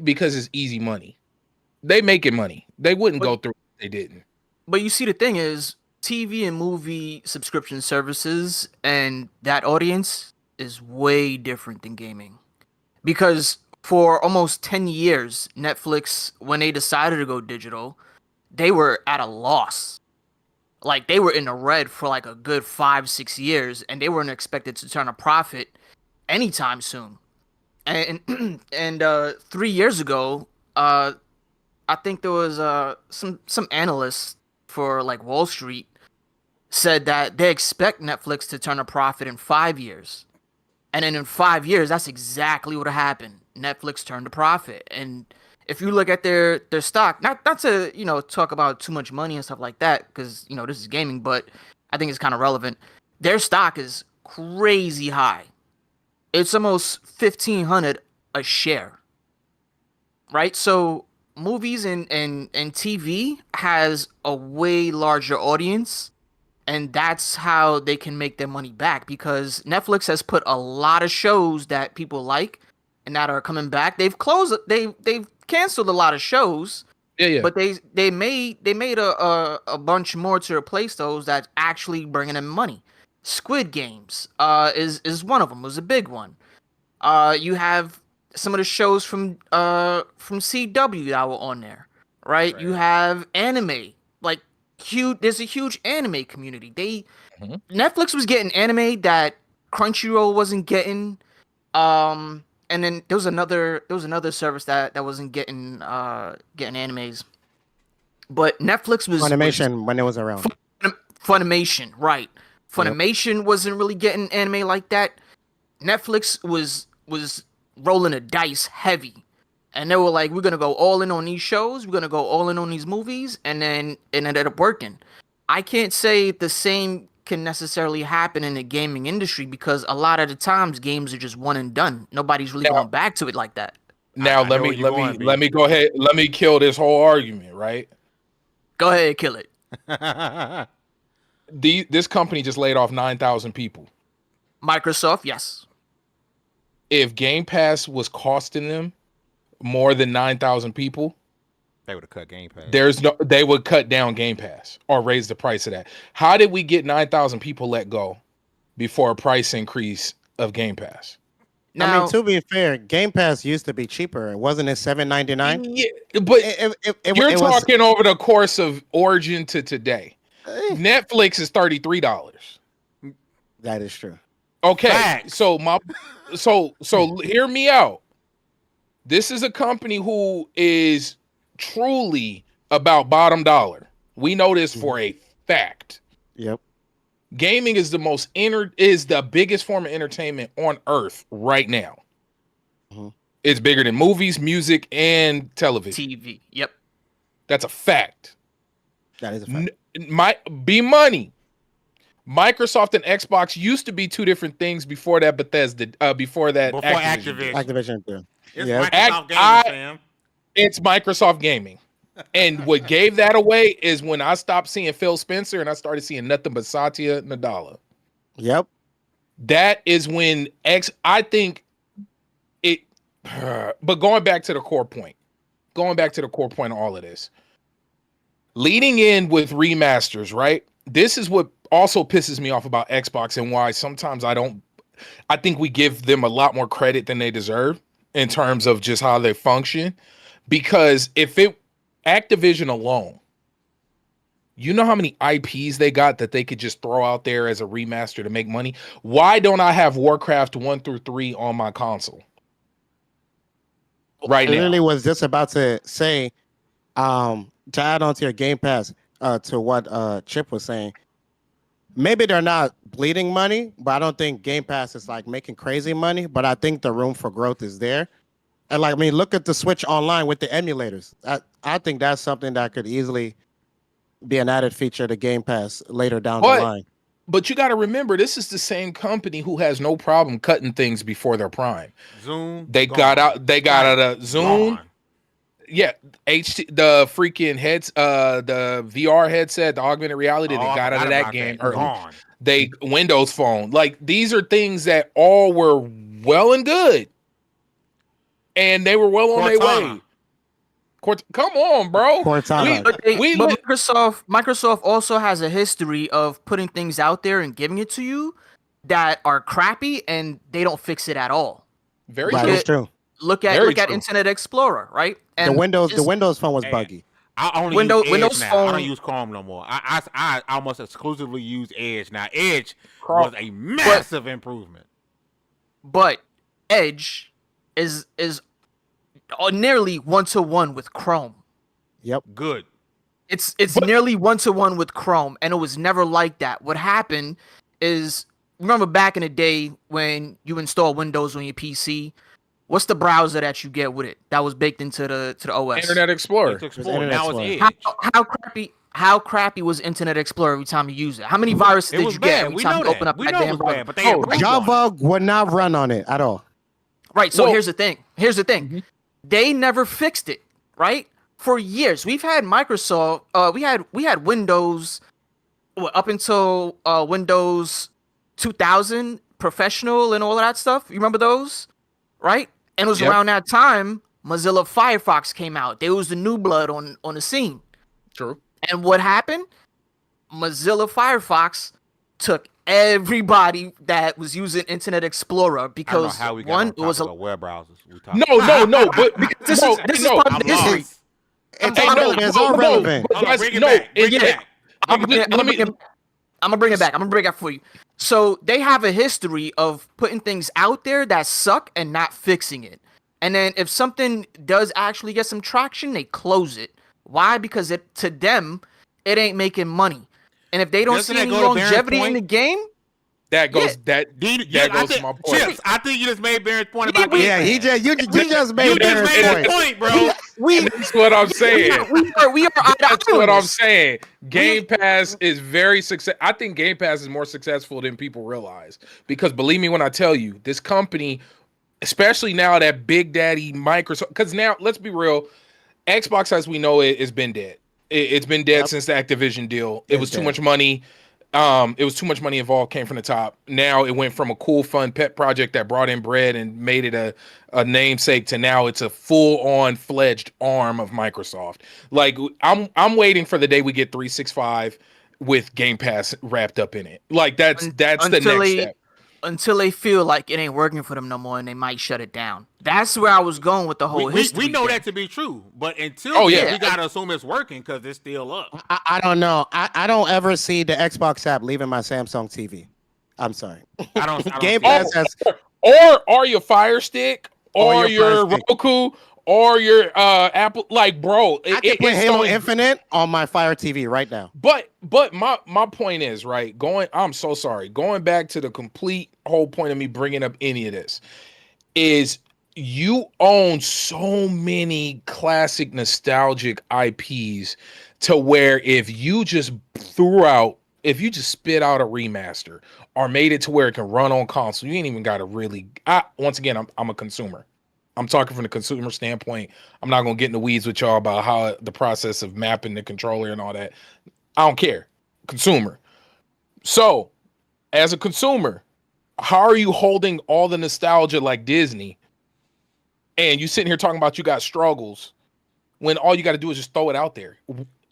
Because it's easy money. They making money. They wouldn't go through if they didn't. But you see, the thing is, TV and movie subscription services and that audience is way different than gaming. Because for almost 10 years, Netflix, when they decided to go digital, they were at a loss. Like, they were in the red for like a good 5-6 years, and they weren't expected to turn a profit anytime soon. And 3 years ago, I think there was some analysts for like Wall Street said that they expect Netflix to turn a profit in 5 years. And then in 5 years, that's exactly what happened. Netflix turned a profit. And if you look at their stock, not to, talk about too much money and stuff like that, because, this is gaming, but I think it's kind of relevant. Their stock is crazy high. It's almost $1,500 a share. Right? So movies and TV has a way larger audience, and that's how they can make their money back, because Netflix has put a lot of shows that people like and that are coming back. They've canceled a lot of shows. Yeah. But they made a bunch more to replace those that actually bringing them money. Squid Games is one of them. It was a big one. You have some of the shows from CW that were on there, right? You have anime, like there's a huge anime community. Netflix was getting anime that Crunchyroll wasn't getting, and then there was another service that wasn't getting animes, but Netflix was Funimation when it was around. Funimation, right? Funimation wasn't really getting anime like that. Netflix was rolling the dice heavy, and they were like, we're gonna go all in on these shows, we're gonna go all in on these movies, and then it ended up working. I can't say the same can necessarily happen in the gaming industry, because a lot of the times games are just one and done. Nobody's really going back to it like that. Now let me go ahead. Let me kill this whole argument, right? Go ahead, kill it. This company just laid off 9,000 people. Microsoft, yes. if Game Pass was costing them more than 9,000 people, They would have cut Game Pass. they would cut down Game Pass or raise the price of that. How did we get 9,000 people let go before a price increase of Game Pass? I mean, to be fair, Game Pass used to be cheaper. Wasn't it $7.99? Yeah, but you're it talking over the course of Origin to today. Eh. Netflix is $33. That is true. Okay, Facts. so hear me out. This is a company who is truly about bottom dollar. We know this for a fact. Yep. Gaming is the biggest form of entertainment on earth right now. Mhm. It's bigger than movies, music, and television. TV. Yep. That's a fact. That is a fact. Be money. Microsoft and Xbox used to be two different things before that. Before Activision. Activision too. It's Yeah. Microsoft Gaming, fam. It's Microsoft Gaming. And what gave that away is when I stopped seeing Phil Spencer and I started seeing nothing but Satya Nadella. Yep. That is when I think it. But going back to the core point of all of this, leading in with remasters, right? This is what also pisses me off about Xbox and why sometimes I think we give them a lot more credit than they deserve in terms of just how they function. Because Activision alone, you know how many IPs they got that they could just throw out there as a remaster to make money? Why don't I have Warcraft 1 through 3 on my console? Right I now. literally was just about to say, to add on to your Game Pass, to what Chip was saying, maybe they're not bleeding money, but I don't think Game Pass is like making crazy money, but I think the room for growth is there. And like, I mean, look at the Switch Online with the emulators. I think that's something that could easily be an added feature to Game Pass later down the line. But you got to remember, this is the same company who has no problem cutting things before their prime. Zoom. They got out of Zoom. Gone. Yeah, the freaking the VR headset, the augmented reality, they got out of that game early. Gone. They Windows Phone. Like, these are things that all were well and good. And they were well on their way. Come on, bro. Cortana. But Microsoft also has a history of putting things out there and giving it to you that are crappy, and they don't fix it at all. Very That true. is true. Look at Internet Explorer, right? And The Windows Phone was buggy. I only Windows- use Edge Windows now. Phone- I don't use Chrome no more. I almost exclusively use Edge now. Edge was a massive improvement. But Edge is nearly 1-to-1 with Chrome. Yep. Good. It's nearly 1-to-1 with Chrome, and it was never like that. What happened is, remember back in the day when you install Windows on your PC, what's the browser that you get with it that was baked into the OS? Internet Explorer. It's Explorer. Internet Now Explorer. it's Edge. How crappy was Internet Explorer every time you use it? How many viruses It did was you get bad. every We time know you that. open up We that know it damn was browser? bad, but they improved on it. Java would not run on it at all. Right. So Well- here's the thing. They never fixed it. Right. For years, we've had Microsoft. We had Windows up until Windows 2000 Professional and all of that stuff. You remember those? Right. And it was Yep. around that time Mozilla Firefox came out. There was the new blood on the scene. True. And what happened? Mozilla Firefox took everybody that was using Internet Explorer I don't know because how we got one, on it was topic a of web browsers. No, but this no, is no, part of I'm the history. lost. It's Hey, all no, relevant. It's no, all no, relevant. but Hold on, that's- bring it no, back. Bring it- it back. I'm gonna bring it back. I'm gonna bring it back for you. So they have a history of putting things out there that suck and not fixing it. And then if something does actually get some traction, they close it. Why? Because to them, it ain't making money. And if they don't Doesn't see that any go to Baron's longevity in point? the game, that goes that I goes to think- my point. Chips, I think you just made Baron's point Yeah, about we- Game Yeah, Pass. you just made You just Baron's made point. his point, bro. That's what I'm saying. we are That's what I'm saying. Game Pass is very success. I think Game Pass is more successful than people realize. Because believe me when I tell you, this company, especially now that Big Daddy Microsoft, because now let's be real, Xbox as we know it has been dead. It's been dead since the Activision deal. It was too much money. It was too much money involved, came from the top. Now it went from a cool, fun pet project that brought in bread and made it a namesake to now it's a full-on fledged arm of Microsoft. Like I'm waiting for the day we get 365 with Game Pass wrapped up in it. Like that's the next step. Until they feel like it ain't working for them no more and they might shut it down. That's where I was going with the whole history. We know thing. that to be true, but until we gotta assume it's working because it's still up. I don't know. I don't ever see the Xbox app leaving my Samsung TV. I'm sorry. I don't Game Pass has, or your Fire Stick, or your Roku, or your Apple. Like, bro, I can play Halo Infinite on my Fire TV right now. But my point is, right, I'm so sorry. Going back to the complete whole point of me bringing up any of this is you own so many classic nostalgic IPs to where if you just spit out a remaster or made it to where it can run on console, you ain't even got to really. Once again, I'm a consumer. I'm talking from the consumer standpoint. I'm not going to get in the weeds with y'all about how the process of mapping the controller and all that. I don't care. Consumer. So, as a consumer, how are you holding all the nostalgia like Disney and you sitting here talking about you got struggles when all you got to do is just throw it out there?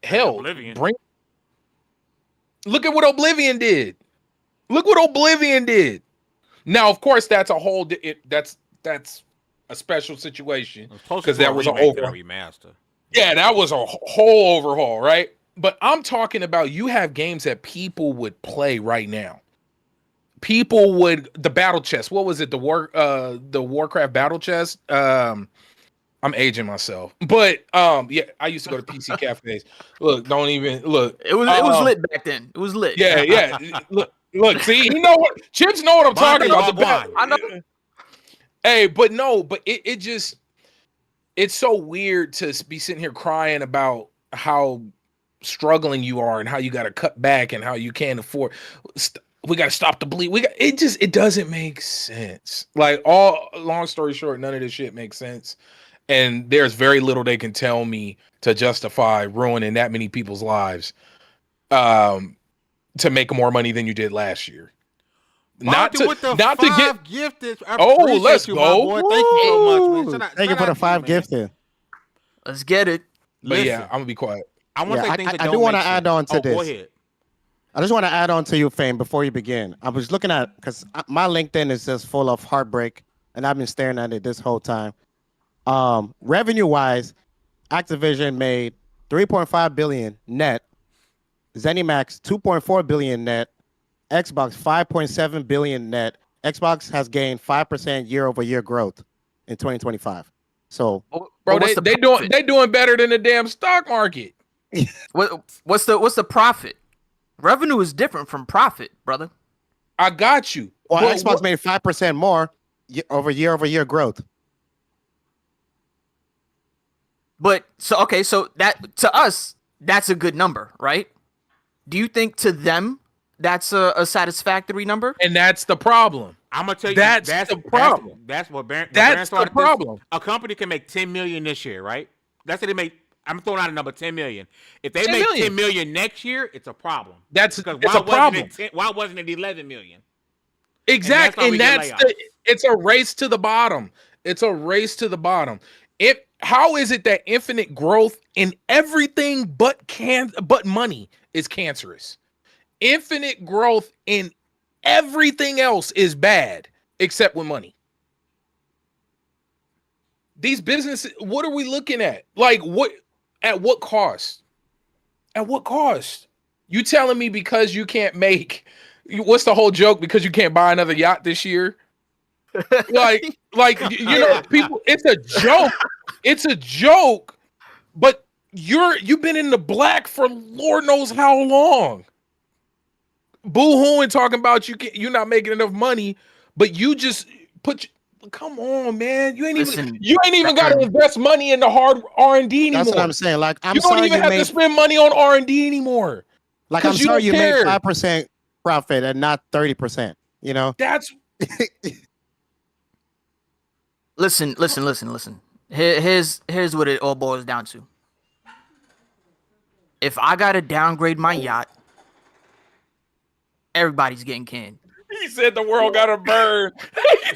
Hell, look at what Oblivion did. Look what Oblivion did. Now, of course, that's a whole that's a special situation because that was an remaster. Yeah, that was a whole overhaul, right? But I'm talking about you have games that people would play right now. People would the battle chest. What was it? The Warcraft battle chest. I'm aging myself, but yeah, I used to go to PC cafes. Look, don't even look. It was lit back then. It was lit. Yeah. Look. See, you know what? Chips know what I'm talking about. I know. Hey, but it's so weird to be sitting here crying about how struggling you are and how you got to cut back and how you can't afford. We got to stop the bleed. It doesn't make sense. Like, long story short, none of this shit makes sense. And there's very little they can tell me to justify ruining that many people's lives to make more money than you did last year. Not to get gifted. Let's go. Boy. Thank you so much, man. Thank you for the 5 gifted. Let's get it. But yeah, I'm gonna be quiet. I want to say things that I do want to add on to this. Go ahead. I just want to add on to you, Fame, before you begin. I was looking at because my LinkedIn is just full of heartbreak, and I've been staring at it this whole time. Revenue-wise, Activision made $3.5 billion net, Zenimax $2.4 billion net, Xbox $5.7 billion net. Xbox has gained 5% year-over-year growth in 2025. So, bro, they doing better than the damn stock market. What's the profit? Revenue is different from profit, brother. I got you. Well, Xbox made 5% more year-over-year growth. But so that to us, that's a good number, right? Do you think to them that's a satisfactory number? And that's the problem. I'm gonna tell you that's the problem. That's what Baron. That's the problem. A company can make $10 million this year, right? That's what they make. I'm throwing out a number, $10 million. If they make $10 million next year, it's a problem. It's a problem. Why wasn't it $11 million? Exactly, and it's a race to the bottom. It's a race to the bottom. How is it that infinite growth in everything but money is cancerous? Infinite growth in everything else is bad except with money. These businesses, what are we looking at? Like, at what cost? At what cost? You telling me because you can't what's the whole joke? Because you can't buy another yacht this year? like people, it's a joke. It's a joke, but you've been in the black for Lord knows how long. Boo-hooing talking about you're not making enough money, but you just come on, man. You ain't even got to invest money in the hard R&D anymore. That's what I'm saying. Like, you don't even have to spend money on R&D anymore. Like, I'm sorry you made 5% profit and not 30%. You know, that's. Listen. Here's what it all boils down to. If I gotta downgrade my yacht, everybody's getting canned. He said the world got to burn.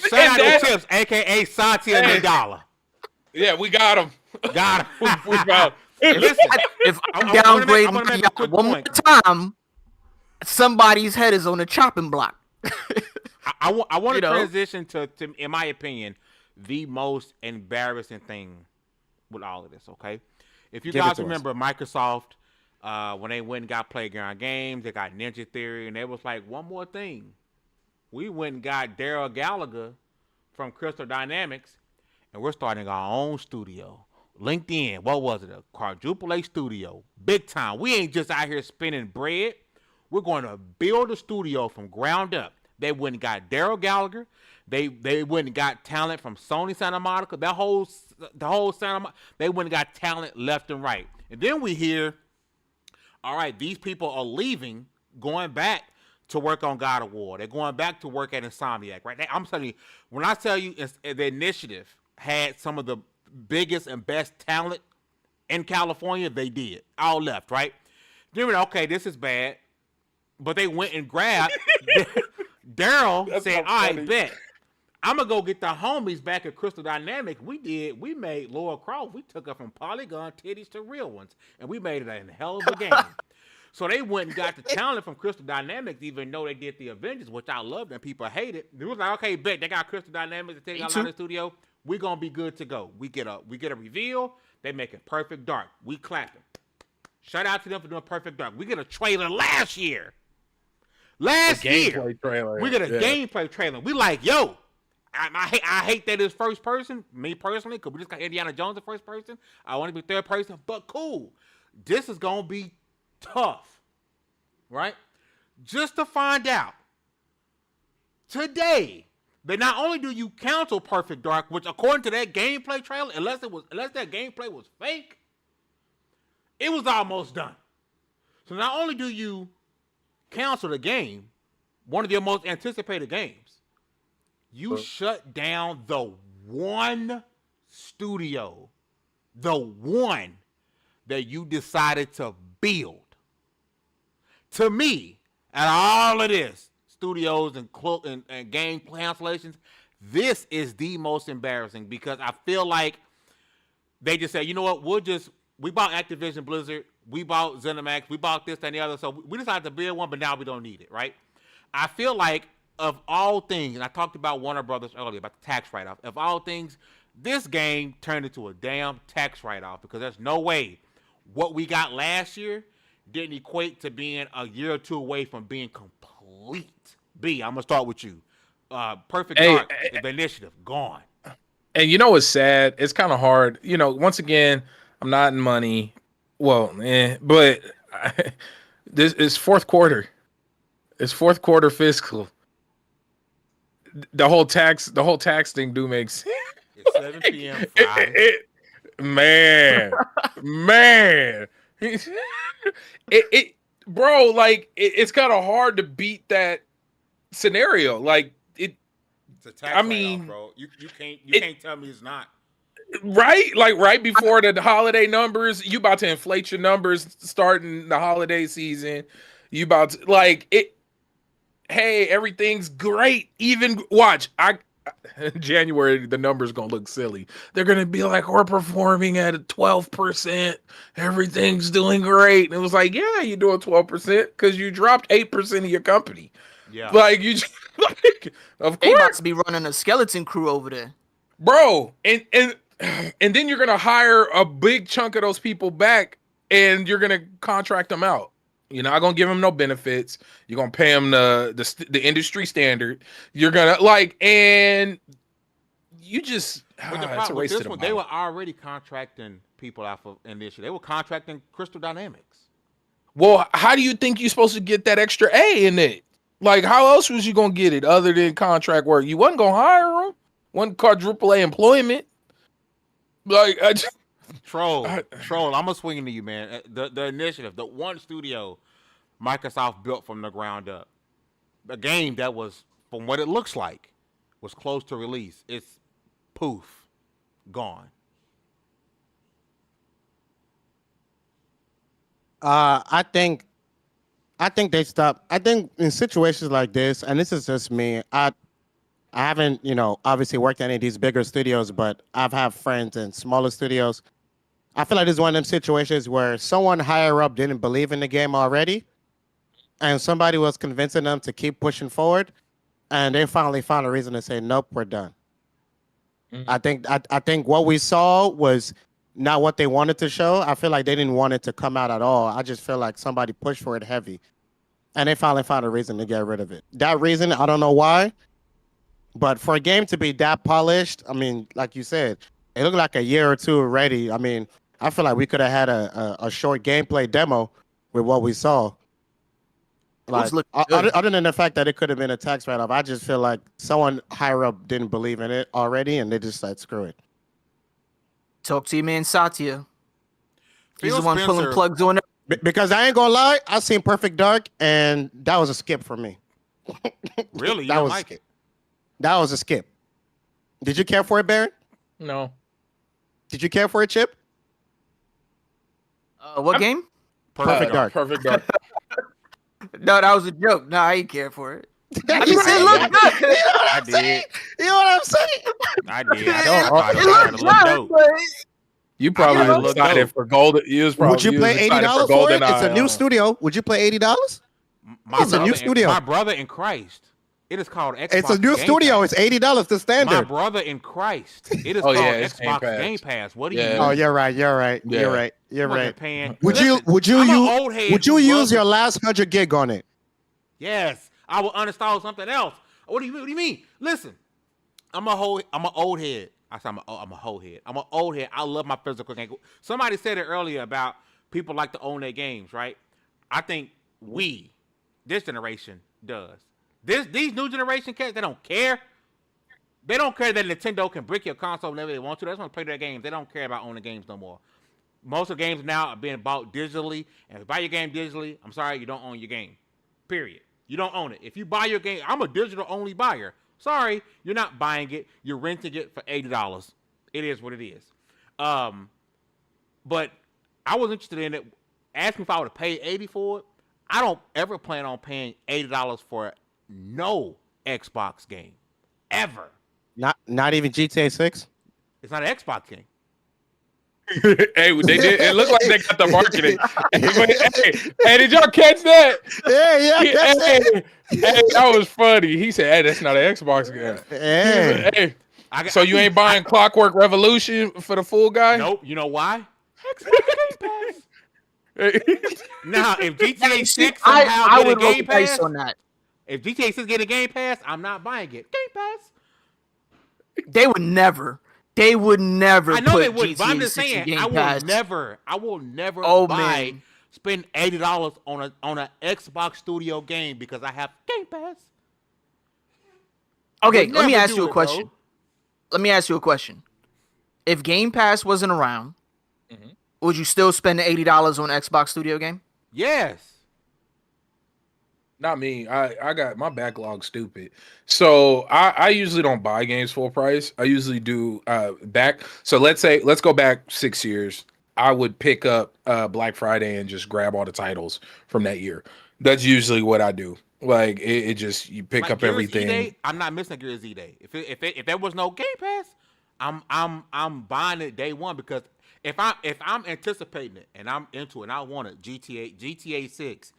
Shout out to Tips, aka Satya Nadala. Yeah, we got him. Got him. we found. Listen, If I I downgrade wanna make my a quick yacht one more point. time, somebody's head is on a chopping block. I want You to know? transition to, in my opinion, the most embarrassing thing with all of this. Okay, if you Give it guys to us. remember Microsoft, when they went and got Playground Games, they got Ninja Theory, and they was like, one more thing, we went and got Daryl Gallagher from Crystal Dynamics, and we're starting our own studio. LinkedIn, what was it? A quadruple A studio, big time. We ain't just out here spinning bread. We're going to build a studio from ground up. They went and got Daryl Gallagher. They went and got talent from Sony Santa Monica. The whole Santa Monica. They went and got talent left and right. And then we hear, all right, these people are leaving, going back to work on God of War. They're going back to work at Insomniac, right? I'm telling you, when I tell you the initiative had some of the biggest and best talent in California, they did. All left, right? Then we're like, okay, this is bad. But they went and grabbed Daryl, said, all right, bet. I'm going to go get the homies back at Crystal Dynamics. We made Laura Croft. We took her from polygon titties to real ones. And we made it a hell of a game. So they went and got the talent from Crystal Dynamics, even though they did the Avengers, which I loved and people hated. It was like, okay, bet they got Crystal Dynamics to take out of the studio. We're going to be good to go. We get a reveal. They make it Perfect Dark. We clap them. Shout out to them for doing Perfect Dark. We get a trailer last year. Trailer. We get a gameplay trailer. We like, yo, I hate that it's first person. Me personally, because we just got Indiana Jones in first person. I want to be third person, but cool. This is going to be tough, right? Just to find out today that not only do you cancel Perfect Dark, which according to that gameplay trailer, unless that gameplay was fake, it was almost done. So not only do you cancel the game, one of your most anticipated games, you shut down the one studio, the one that you decided to build. To me, out of all of this, studios and game cancellations, this is the most embarrassing because I feel like they just said, you know what, we bought Activision Blizzard, we bought Zenimax, we bought this, that, and the other, so we decided to build one, but now we don't need it, right? I feel like of all things, and I talked about Warner Brothers earlier, about the tax write-off, of all things, this game turned into a damn tax write-off because there's no way what we got last year didn't equate to being a year or two away from being complete. B, I'm going to start with you. Perfect Dark, the initiative, gone. And you know what's sad? It's kind of hard. You know, once again, I'm not in money. Well, but this is fourth quarter. It's fourth quarter fiscal. The whole tax thing do make sense. It's 7 p.m. Friday. Man. Bro, like it's kind of hard to beat that scenario. Like It's a tax write-off, bro. You can't tell me it's not. Right? Like right before the holiday numbers, you about to inflate your numbers starting the holiday season. You about to like it. Hey, everything's great. Even watch, January, the numbers gonna look silly. They're gonna be like, we're performing at 12%. Everything's doing great. And it was like, yeah, you're doing 12% because you dropped 8% of your company. Yeah, like you just like, of They about course, to be running a skeleton crew over there. bro. And then you're gonna hire a big chunk of those people back, and you're gonna contract them out. You're not gonna give them no benefits. You're gonna pay them the industry standard. You're gonna and you just it's a race to the bottom. They were already contracting people out for initiative. They were contracting Crystal Dynamics. Well, how do you think you're supposed to get that extra A in it? Like, how else was you gonna get it other than contract work? You wasn't gonna hire them. One quadruple A employment. Like, Troll. I'm gonna swing into you, man. The initiative, the one studio Microsoft built from the ground up, a game that was, from what it looks like, was close to release. It's poof, gone. I think I think they stop. I think in situations like this, and this is just me. I haven't, obviously worked at any of these bigger studios, but I've had friends in smaller studios. I feel like this is one of them situations where someone higher up didn't believe in the game already, and somebody was convincing them to keep pushing forward, and they finally found a reason to say, "Nope, we're done." I think what we saw was not what they wanted to show. I feel like they didn't want it to come out at all. I just feel like somebody pushed for it heavy, and they finally found a reason to get rid of it. That reason, I don't know why, but for a game to be that polished, I mean, like you said, it looked like a year or two already. I mean, I feel like we could have had a short gameplay demo with what we saw. Like, other than the fact that it could have been a tax write-off, I just feel like someone higher up didn't believe in it already, and they just said, "Screw it." Talk to your man Satya. He's Phil the one pulling Spencer- plugs on it. Because I ain't gonna lie, I seen Perfect Dark, and that was a skip for me. Really? You That don't was- like it? That was a skip. Did you care for it, Baron? No. Did you care for it, Chip? What game? Perfect Dark. Perfect Dark. No, that was a joke. No, I ain't care for it. I You mean, see, it looked yeah. good. I did. You know what I'm saying? I did. I It thought it looked looked good, dope. but You probably Yeah, was excited dope. for Golden. You was probably Would you play excited $80 for it? It's a new GoldenEye, studio. Would you pay $80? It's a new studio. My brother in Christ. It is called Xbox. It's a new Game studio. Pass. It's $80 the My standard. brother in Christ. It is Oh, called yeah, it's Game Xbox Pass. Game Pass. What do Yeah. you? Oh, mean? you're right. You're right. Yeah. You're right. You're Wasn't right. paying- Would Listen, you I'm an use old head would you who use loves your it. last 100 gig on it? Yes, I will uninstall something else. What do you mean? Listen, I'm an old head. I said I'm a whole head. I'm an old head. I love my physical game. Somebody said it earlier about people like to own their games, right? I think this generation does. These new generation kids, they don't care. They don't care that Nintendo can brick your console whenever they want to. They just want to play their games. They don't care about owning games no more. Most of the games now are being bought digitally. And if you buy your game digitally, I'm sorry, you don't own your game. Period. You don't own it. If you buy your game, I'm a digital-only buyer. Sorry, you're not buying it. You're renting it for $80. It is what it is. But I was interested in it. Ask me if I would have paid $80 for it. I don't ever plan on paying $80 for no Xbox game. Ever. Not even GTA 6? It's not an Xbox game. Hey, they did. It looked like they got the marketing. Hey, did y'all catch that? Hey, that was funny. He said, "Hey, that's not an Xbox game." Hey. Hey, so you ain't buying Clockwork Revolution for the full guy? Nope. You know why? Xbox Game Pass. Now, if GTA 6 somehow I get a would roll Game the dice Pass, on that. if GTA 6 get a Game Pass, I'm not buying it. Game Pass. They would never. They would never. I know put they wouldn't, but I'm GTA just 6 in saying, Game I will Pass. never Oh, buy, man. spend $80 on a Xbox Studio game because I have Game Pass. Okay, Would let me never ask do you a it, question. bro. Let me ask you a question. If Game Pass wasn't around, Mm-hmm. would you still spend the $80 on an Xbox Studio game? Yes. Not me. I got my backlog stupid. So I usually don't buy games full price. I usually do back. So let's go back 6 years. I would pick up Black Friday and just grab all the titles from that year. That's usually what I do. Like it just you pick Like up Gears everything. E-Day, I'm not missing Gears E-Day. If there was no Game Pass, I'm buying it day one because if I'm anticipating it and I'm into it and I want it, GTA 6,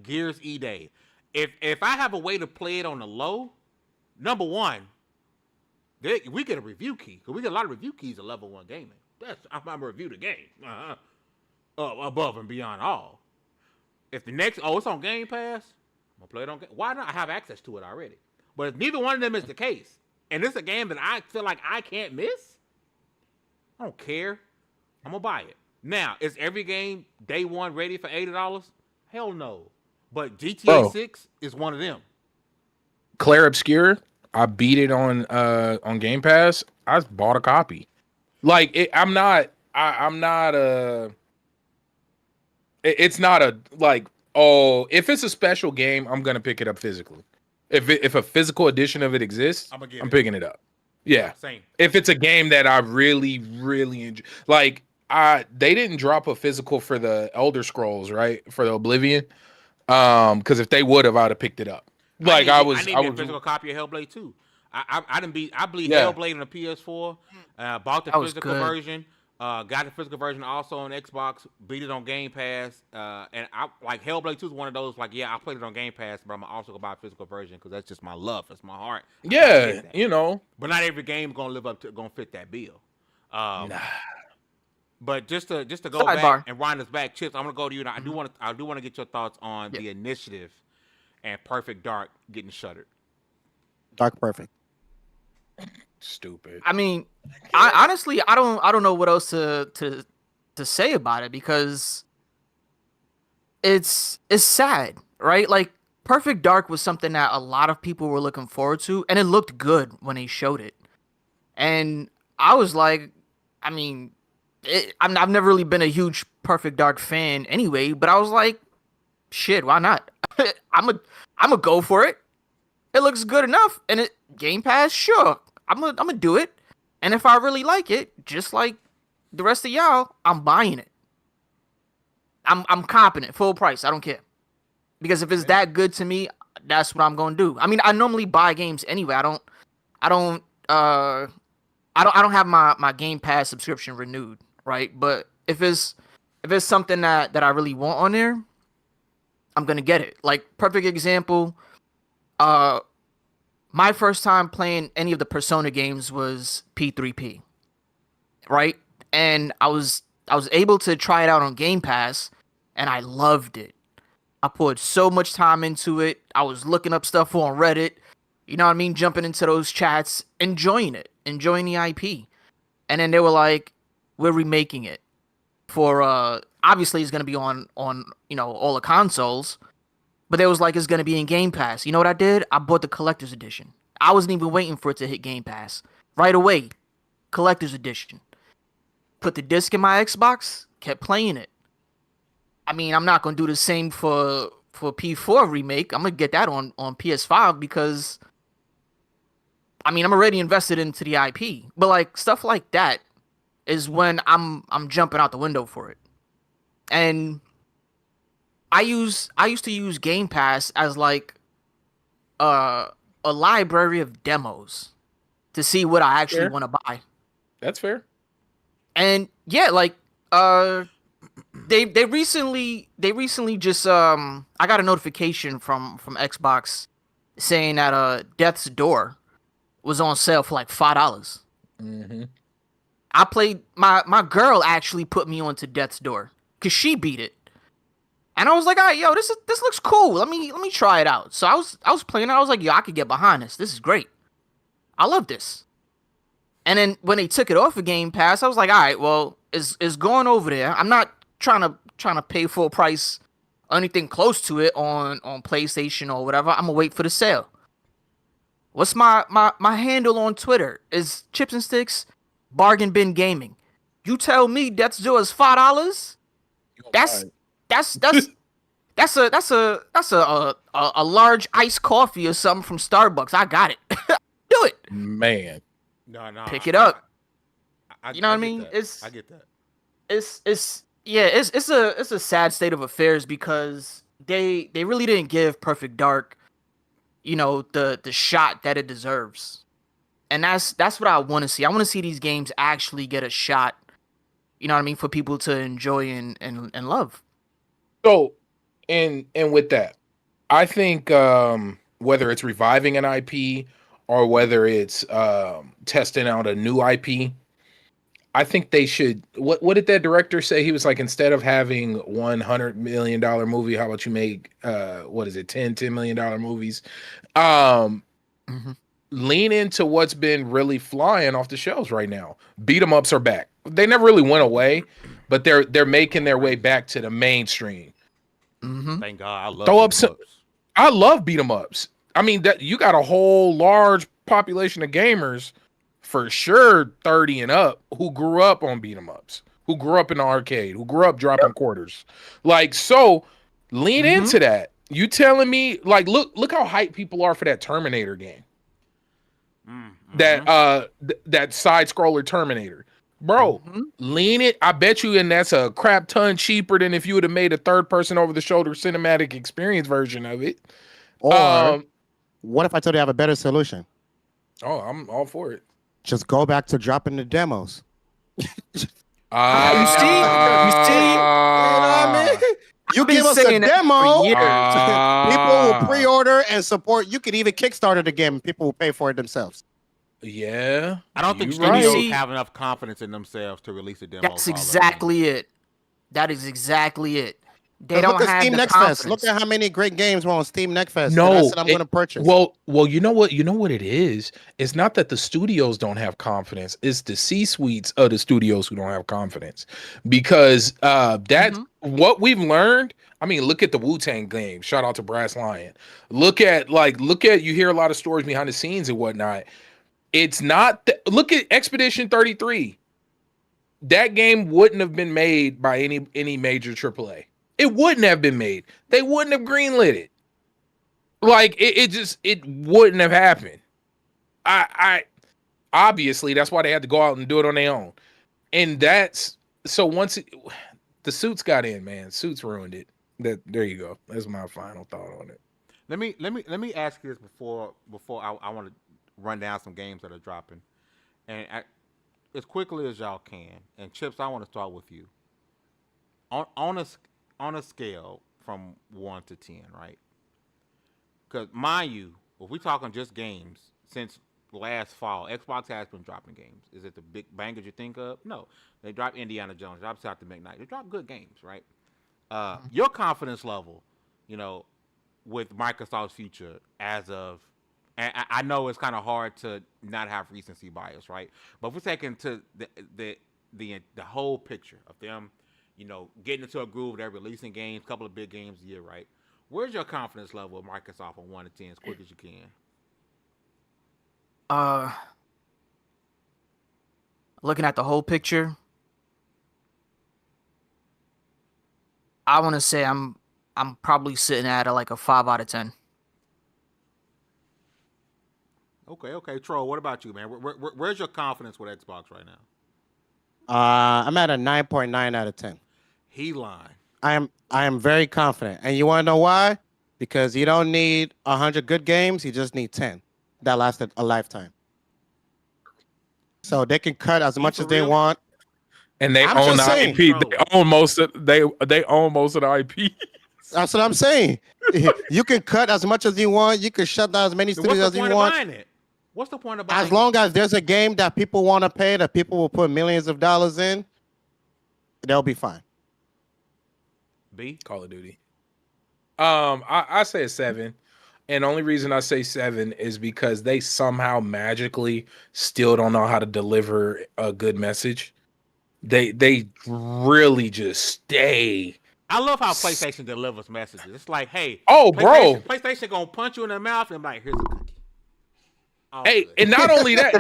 Gears E-Day. If I have a way to play it on the low, number one, we get a review key because we get a lot of review keys at Level 1 Gaming. I'm gonna review the game above and beyond all. If the next it's on Game Pass, I'm gonna play it on. Why not? I have access to it already. But if neither one of them is the case, and it's a game that I feel like I can't miss, I don't care. I'm gonna buy it. Now, is every game day one ready for $80? Hell no. But GTA 6 is one of them. Claire Obscure, I beat it on Game Pass. I just bought a copy. Like I'm not it's not a like, oh, if it's a special game, I'm gonna pick it up physically. If a physical edition of it exists, I'm picking it up. Yeah. Same. If it's a game that I really, really enjoy, like they didn't drop a physical for the Elder Scrolls, right? For the Oblivion. Because if they would have, I'd have picked it up. Like I was a physical copy of Hellblade 2. I bleed Hellblade on the PS4. Bought the physical version. Got the physical version also on Xbox. Beat it on Game Pass. And I like Hellblade 2 is one of those like I played it on Game Pass, but I'm also gonna buy a physical version because that's just my love. That's my heart. Yeah, you know. But not every game gonna fit that bill. Nah. But just to go back and wind us back, Chips, I'm gonna go to you. And I do want to get your thoughts on the Initiative and Perfect Dark getting shuttered. Dark Perfect. Stupid. I mean, I honestly don't know what else to say about it because it's sad, right? Like Perfect Dark was something that a lot of people were looking forward to, and it looked good when they showed it. And I was like, I mean, I've never really been a huge Perfect Dark fan anyway, but I was like, shit, why not? I'm a go for it. It looks good enough, and Game Pass, sure. I'm gonna do it, and if I really like it, just like the rest of y'all, I'm buying it. I'm copping it full price. I don't care, because if it's that good to me, that's what I'm gonna do. I mean, I normally buy games anyway. I don't have my Game Pass subscription renewed, right? But if it's something that I really want on there, I'm gonna get it. Like perfect example, my first time playing any of the Persona games was P3P, right? And I was able to try it out on Game Pass, and I loved it. I put so much time into it. I was looking up stuff on Reddit, you know what I mean? Jumping into those chats, enjoying it, enjoying the IP. And then they were like, we're remaking it for, obviously it's going to be on, all the consoles. But they was like, it's going to be in Game Pass. You know what I did? I bought the Collector's Edition. I wasn't even waiting for it to hit Game Pass. Right away, Collector's Edition. Put the disc in my Xbox, kept playing it. I mean, I'm not going to do the same for P4 remake. I'm going to get that on PS5 because, I mean, I'm already invested into the IP. But, like, stuff like that is when I'm jumping out the window for it. And I used to use Game Pass as like a library of demos to see what I actually want to buy. That's fair. And yeah, like they recently just I got a notification from Xbox saying that Death's Door was on sale for like $5. Mm-hmm. I played my girl actually put me onto Death's Door because she beat it. And I was like, all right, yo, this looks cool. Let me try it out. So I was playing it. I was like, yo, I could get behind this. This is great. I love this. And then when they took it off of Game Pass, I was like, all right, well, it's going over there. I'm not trying to pay full price or anything close to it on PlayStation or whatever. I'm gonna wait for the sale. What's my handle on Twitter? Is Chips and Sticks Bargain Bin Gaming. You tell me Death's Door is $5. That's a large iced coffee or something from Starbucks. I got it. Do it, man. No, pick it up. I you know what I mean? That. I get that. It's a sad state of affairs because they really didn't give Perfect Dark, the shot that it deserves, and that's what I want to see. I want to see these games actually get a shot. You know what I mean? For people to enjoy and love. So, and with that, I think whether it's reviving an IP or whether it's testing out a new IP, I think they should. What did that director say? He was like, instead of having $100 million movie, how about you make $10 million movies? Lean into what's been really flying off the shelves right now. Beat 'em ups are back. They never really went away, but they're making their way back to the mainstream. Thank God. I love Throw beat 'em up ups. I love beat 'em ups. I mean, that you got a whole large population of gamers, for sure, 30 and up, who grew up on beat 'em ups, who grew up in the arcade, who grew up dropping quarters. Like, so lean into that. You telling me, like, look how hyped people are for that Terminator game. That side scroller Terminator. Bro, lean it. I bet you, and that's a crap ton cheaper than if you would have made a third person over the shoulder cinematic experience version of it. Or what if I told you I have a better solution? Oh, I'm all for it. Just go back to dropping the demos. You see? You know what I mean? You give us a demo, people will pre-order and support. You could even Kickstarter the game and people will pay for it themselves. Yeah. I don't think studios have enough confidence in themselves to release a demo. That's exactly it. That is exactly it. They don't look at have Steam the Next confidence. Fest. Look at how many great games were on Steam Next Fest. No, I said I'm going to purchase. Well, you know what? You know what it is? It's not that the studios don't have confidence. It's the C-suites of the studios who don't have confidence. Because that's what we've learned. I mean, look at the Wu-Tang game. Shout out to Brass Lion. Look at you hear a lot of stories behind the scenes and whatnot. It's not look at Expedition 33. That game wouldn't have been made by any major AAA. It wouldn't have been made. They wouldn't have greenlit it. Like it wouldn't have happened. I obviously that's why they had to go out and do it on their own. And that's so once the Suits got in, man, Suits ruined it. There you go. That's my final thought on it. Let me ask you this before I want to run down some games that are dropping, and as quickly as y'all can. And Chips, I want to start with you. On a scale from 1 to 10, right? Because mind you, if we talking just games, since last fall, Xbox has been dropping games. Is it the big bangers you think of? No, they dropped Indiana Jones, dropped South to McKnight. They dropped good games, right? Your confidence level, with Microsoft's future as of, and I know it's kind of hard to not have recency bias, right? But if we're taking to the whole picture of them, getting into a groove, they're releasing games, a couple of big games a year, right? Where's your confidence level of Microsoft on 1 to 10 as quick as you can? Looking at the whole picture, I want to say I'm probably sitting at a 5 out of 10. Okay, Troll. What about you, man? Where's your confidence with Xbox right now? I'm at a 9.9 out of 10. He lying. I am very confident, and you want to know why? Because you don't need 100 good games; you just need 10 that lasted a lifetime. So they can cut as much as they want. And they own the IP. They own most of the IP. That's what I'm saying. You can cut as much as you want. You can shut down as many studios as you want. What's the point of buying it? As long as there's a game that people want to pay, that people will put millions of dollars in, they'll be fine. B? Call of Duty. I say a 7. And the only reason I say 7 is because they somehow magically still don't know how to deliver a good message. They really just stay. I love how PlayStation delivers messages. It's like, hey, PlayStation gonna punch you in the mouth and like, here's a cookie. Oh, hey, good. and not only that,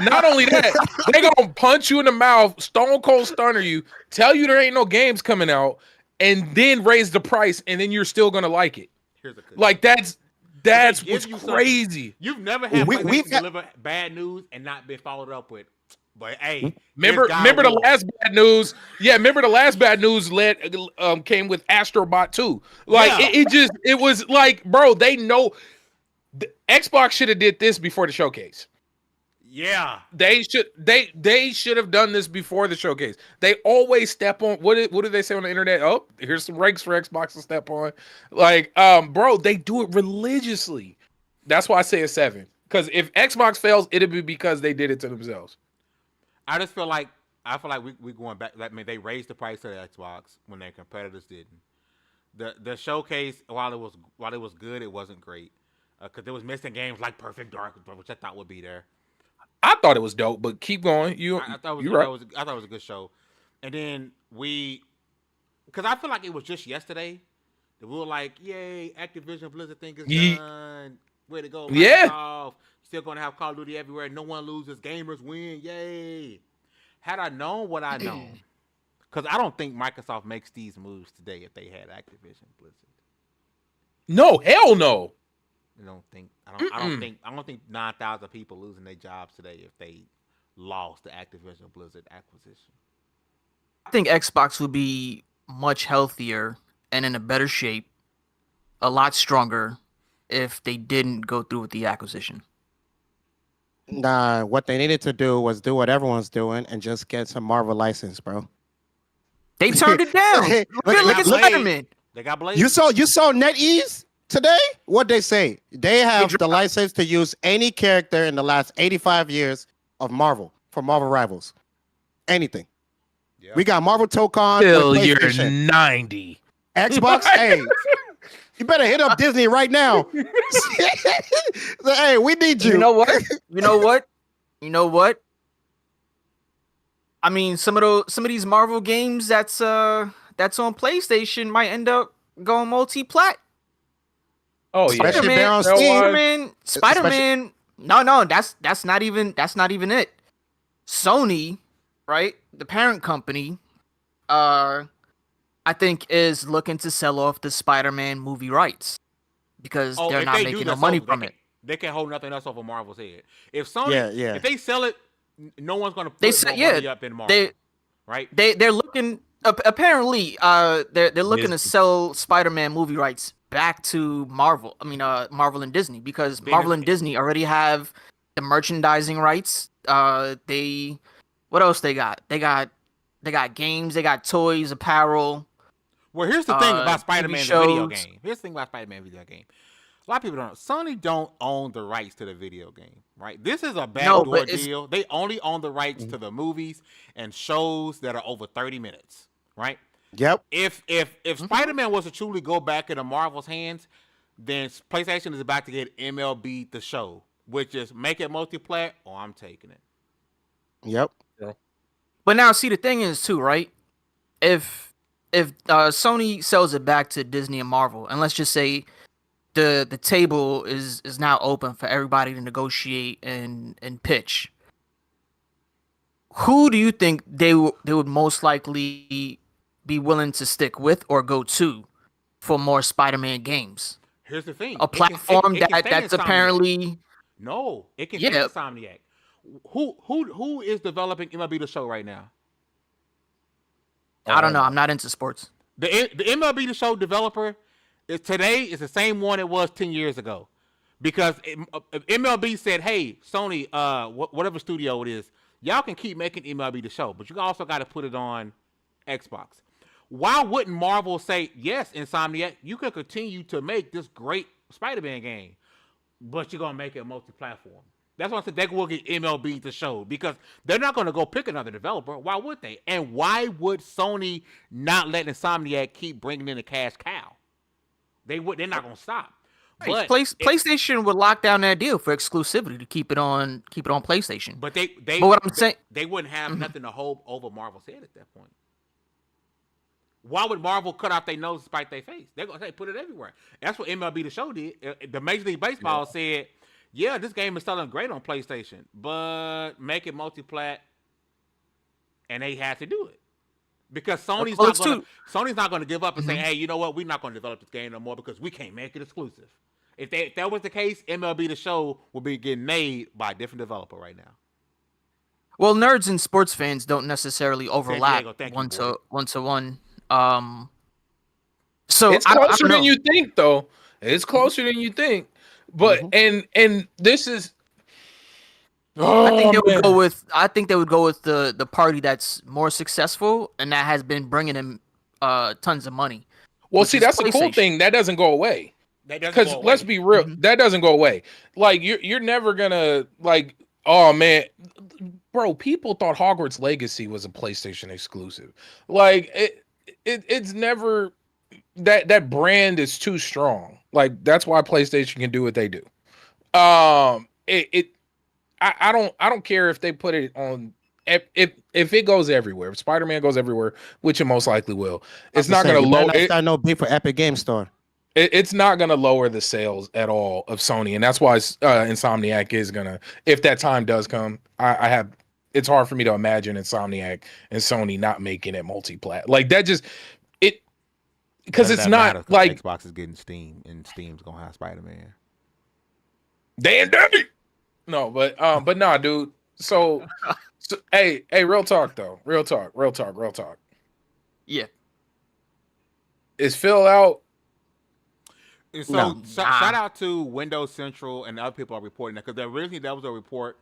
they gonna punch you in the mouth, stone cold stunner you, tell you there ain't no games coming out, and then raise the price, and then you're still gonna like it. Here's a cookie. Like that's what's crazy. You've never had PlayStation deliver bad news and not been followed up with. But hey, remember the last bad news? Yeah, remember the last bad news came with Astrobot 2. Like it was like, bro, they know Xbox should have did this before the showcase. Yeah, they should have done this before the showcase. They always step on what do they say on the internet? Oh, here's some ranks for Xbox to step on. Like, bro, they do it religiously. That's why I say a 7. Because if Xbox fails, it'll be because they did it to themselves. I feel like we going back. I mean, they raised the price of the Xbox when their competitors didn't. The showcase, while it was good, it wasn't great because it was missing games like Perfect Dark, which I thought would be there. I thought it was dope, but keep going. I thought it was a good show, and then because I feel like it was just yesterday that we were like, "Yay, Activision Blizzard thing is done. Way to go, Microsoft. Yeah. Still gonna have Call of Duty everywhere. No one loses. Gamers win. Yay!" Had I known what I know, because I don't think Microsoft makes these moves today if they had Activision Blizzard. No, hell no. I don't think 9,000 people losing their jobs today if they lost the Activision Blizzard acquisition. think Xbox would be much healthier and in a better shape, a lot stronger, if they didn't go through with the acquisition. Nah, what they needed to do was do what everyone's doing and just get some Marvel license, bro. They turned it down. Look at Blade. Spider-Man. They got Blade. You saw NetEase today? What they say? They have the dropped- license to use any character in the last 85 years of Marvel for Marvel Rivals. Anything. Yeah. We got Marvel Tokon. Till with you're PlayStation. 90. Xbox. Hey, you better hit up Disney right now. Hey, we need you. You know what? You know what? I mean, some of these Marvel games that's on PlayStation might end up going multi-plat. Oh yeah. Especially if they're on Spider-Man, Steam. Spider-Man. No, that's not even it. Sony, right? The parent company, I think is looking to sell off the Spider-Man movie rights because they're if not they do making no this money over, from it. They can hold nothing else over Marvel's head. If Sony, Yeah. if they sell it, no one's gonna They put said- more yeah, money up in Marvel, right? They're looking apparently they're looking to Disney. sell Spider-Man movie rights back to Marvel. I mean Marvel and Disney, because Marvel and Disney already have the merchandising rights. What else they got? They got games, they got toys, apparel. Well, here's the thing about TV Spider-Man the video shows. game. Here's the thing about Spider-Man video game. A lot of people don't know. Sony don't own the rights to the video game, right? This is a backdoor deal. They only own the rights to the movies and shows that are over 30 minutes, right? Yep. If Spider-Man was to truly go back into Marvel's hands, then PlayStation is about to get MLB The Show, which is make it multiplayer, or I'm taking it. Yep. But now, see, the thing is too, right? If Sony sells it back to Disney and Marvel, and let's just say the table is now open for everybody to negotiate and pitch, who do you think they would most likely be willing to stick with or go to for more Spider-Man games? Here's the thing: A platform it can stay that's Insomniac. apparently No, it can Yeah. stay Insomniac. Who is developing MLB The Show right now? I don't know. I'm not into sports. The MLB The Show developer today is the same one it was 10 years ago, because MLB said, "Hey, Sony, whatever studio it is, y'all can keep making MLB The Show, but you also got to put it on Xbox." Why wouldn't Marvel say, "Yes, Insomniac, you can continue to make this great Spider-Man game, but you're gonna make it multi-platform"? That's why I said they will get MLB The Show, because they're not going to go pick another developer. Why would they? And why would Sony not let Insomniac keep bringing in a cash cow? They're not going to stop. But PlayStation would lock down that deal for exclusivity to keep it on PlayStation. But what I'm saying, they wouldn't have nothing to hold over Marvel's head at that point. Why would Marvel cut off their nose despite their face? They're going to say put it everywhere. That's what MLB The Show did. The Major League Baseball said, "Yeah, this game is selling great on PlayStation, but make it multi-plat," and they had to do it because Sony's not going to give up and say, "Hey, you know what? We're not going to develop this game no more because we can't make it exclusive." If that was the case, MLB The Show would be getting made by a different developer right now. well, nerds and sports fans don't necessarily overlap Thank you, one boy. to one. So It's I don't closer know. than you think, though. It's closer than you think. But and this is. Oh, I think they would man. go with. I think they would go with the party that's more successful and that has been bringing them tons of money. Well, which see, is that's the cool PlayStation. thing. That doesn't go away. Because let's be real, that doesn't go away. Like you're never gonna like. Oh man, bro, people thought Hogwarts Legacy was a PlayStation exclusive. Like it's never that brand is too strong. Like that's why PlayStation can do what they do. I don't care if they put it on if it goes everywhere. If Spider-Man goes everywhere, which it most likely will, it's not gonna lower. Start no beef for Epic Game Store. It's not going to lower the sales at all of Sony, and that's why Insomniac is gonna. If that time does come, it's hard for me to imagine Insomniac and Sony not making it multi-plat. Like that just because it's not like Xbox is getting Steam, and Steam's gonna have Spider-Man. Damn dirty. No, but nah, dude. So hey, real talk though. Real talk. Yeah. Is Phil out? And so No. shout out to Windows Central and other people are reporting that, because originally that was a report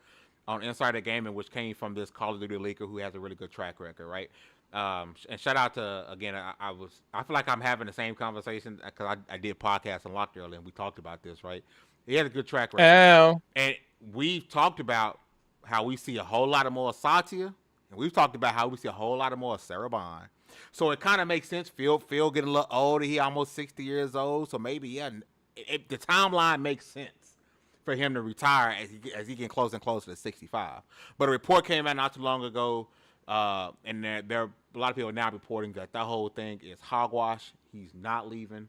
on Insider Gaming, which came from this Call of Duty leaker who has a really good track record, right? And shout out to, again, I feel like I'm having the same conversation because I did podcast Unlocked earlier and we talked about this, right? He had a good track record. Ow. And we've talked about how we see a whole lot of more Satya, and we've talked about how we see a whole lot of more Sarah Bond. So it kind of makes sense. Phil getting a little older. He almost 60 years old. So maybe, yeah, the timeline makes sense for him to retire as he getting closer and closer to 65. But a report came out not too long ago, and there are a lot of people now reporting that whole thing is hogwash. He's not leaving.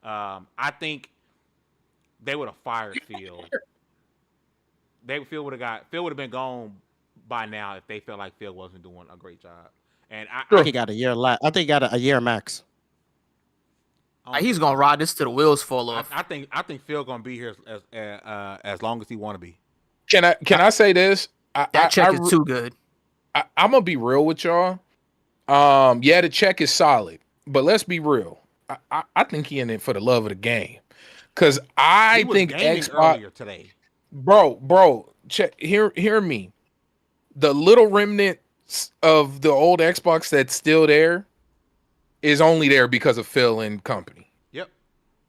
I think they would have fired Phil. Phil would have been gone by now if they felt like Phil wasn't doing a great job. And I think he got a year left. I think he got a year max. He's gonna ride this till the wheels fall off. I think Phil gonna be here as long as he want to be. Can I say this? That check is too good. I'm gonna be real with y'all. Yeah, the check is solid, but let's be real. I think he in it for the love of the game, because I think Xbox earlier today, bro. Hear me. The little remnant of the old Xbox that's still there is only there because of Phil and company. Yep.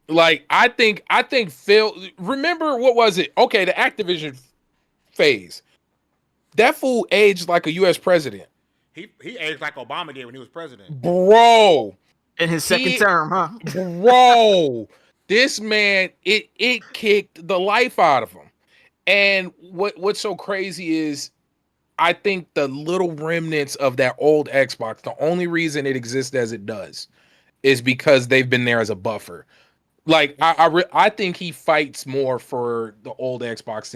Like I think Phil, remember what was it? Okay, the Activision phase. That fool aged like a US president. He aged like Obama did when he was president. Bro. In his second term, huh? Bro. This man, it kicked the life out of him. And what's so crazy is I think the little remnants of that old Xbox, the only reason it exists as it does is because they've been there as a buffer. Like I think he fights more for the old Xbox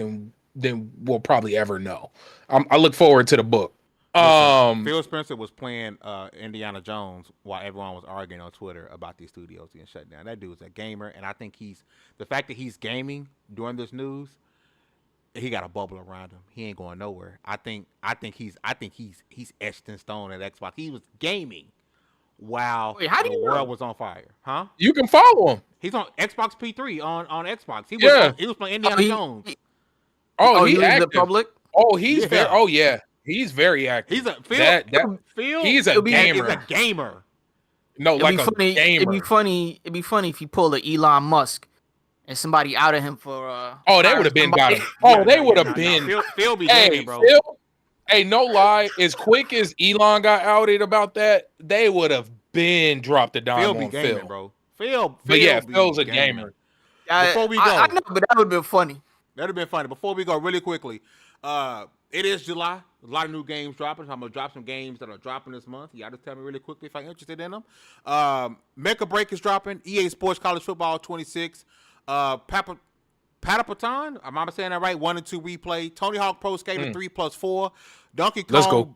than we'll probably ever know. I look forward to the book. Phil Spencer was playing Indiana Jones while everyone was arguing on Twitter about these studios getting shut down. That dude's a gamer, and I think the fact that he's gaming during this news, he got a bubble around him. He ain't going nowhere. I think he's etched in stone at Xbox. He was gaming while the world was on fire. Huh? You can follow him. He's on Xbox P3 on Xbox. He was playing Indiana Jones. He's in the public. Oh, he's very. Oh yeah, he's very active. He's a Phil. He's a gamer. He's a gamer. No, like a gamer. It'd be funny if you pull a Elon Musk and somebody outed him for. They would have been got him. They would have been. Phil be gaming, bro. Hey, no lie. As quick as Elon got outed about that, they would have been dropped the dime on gaming, Phil, bro. Phil. But yeah, Phil's a gamer. Before we go, I know, but that would have been funny. That'd have been funny. Before we go, really quickly, it is July. A lot of new games dropping. I'm gonna drop some games that are dropping this month. Y'all just tell me really quickly if I'm interested in them. Mecha Break is dropping. EA Sports College Football 26. Patapatan, am I saying that right? 1 and 2 replay. Tony Hawk Pro Skater 3+4. Donkey Kong. Let's go.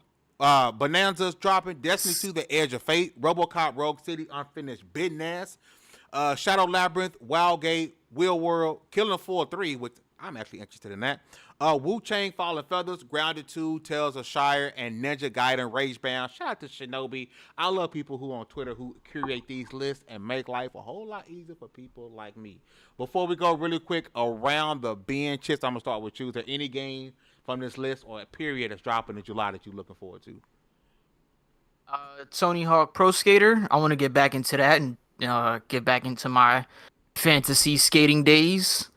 Bonanza's dropping. Destiny 2: The Edge of Fate. RoboCop Rogue City Unfinished Business. Shadow Labyrinth, Wildgate, Wheel World, Killing Floor 3, which I'm actually interested in that. Wu-Chang, Fallen Feathers, Grounded 2, Tales of Shire, and Ninja Gaiden Ragebound. Shout out to Shinobi. I love people who on Twitter who curate these lists and make life a whole lot easier for people like me. Before we go really quick around the Ben Chips, I'm going to start with you. Is there any game from this list or a period that's dropping in July that you're looking forward to? Tony Hawk Pro Skater. I want to get back into that and get back into my fantasy skating days.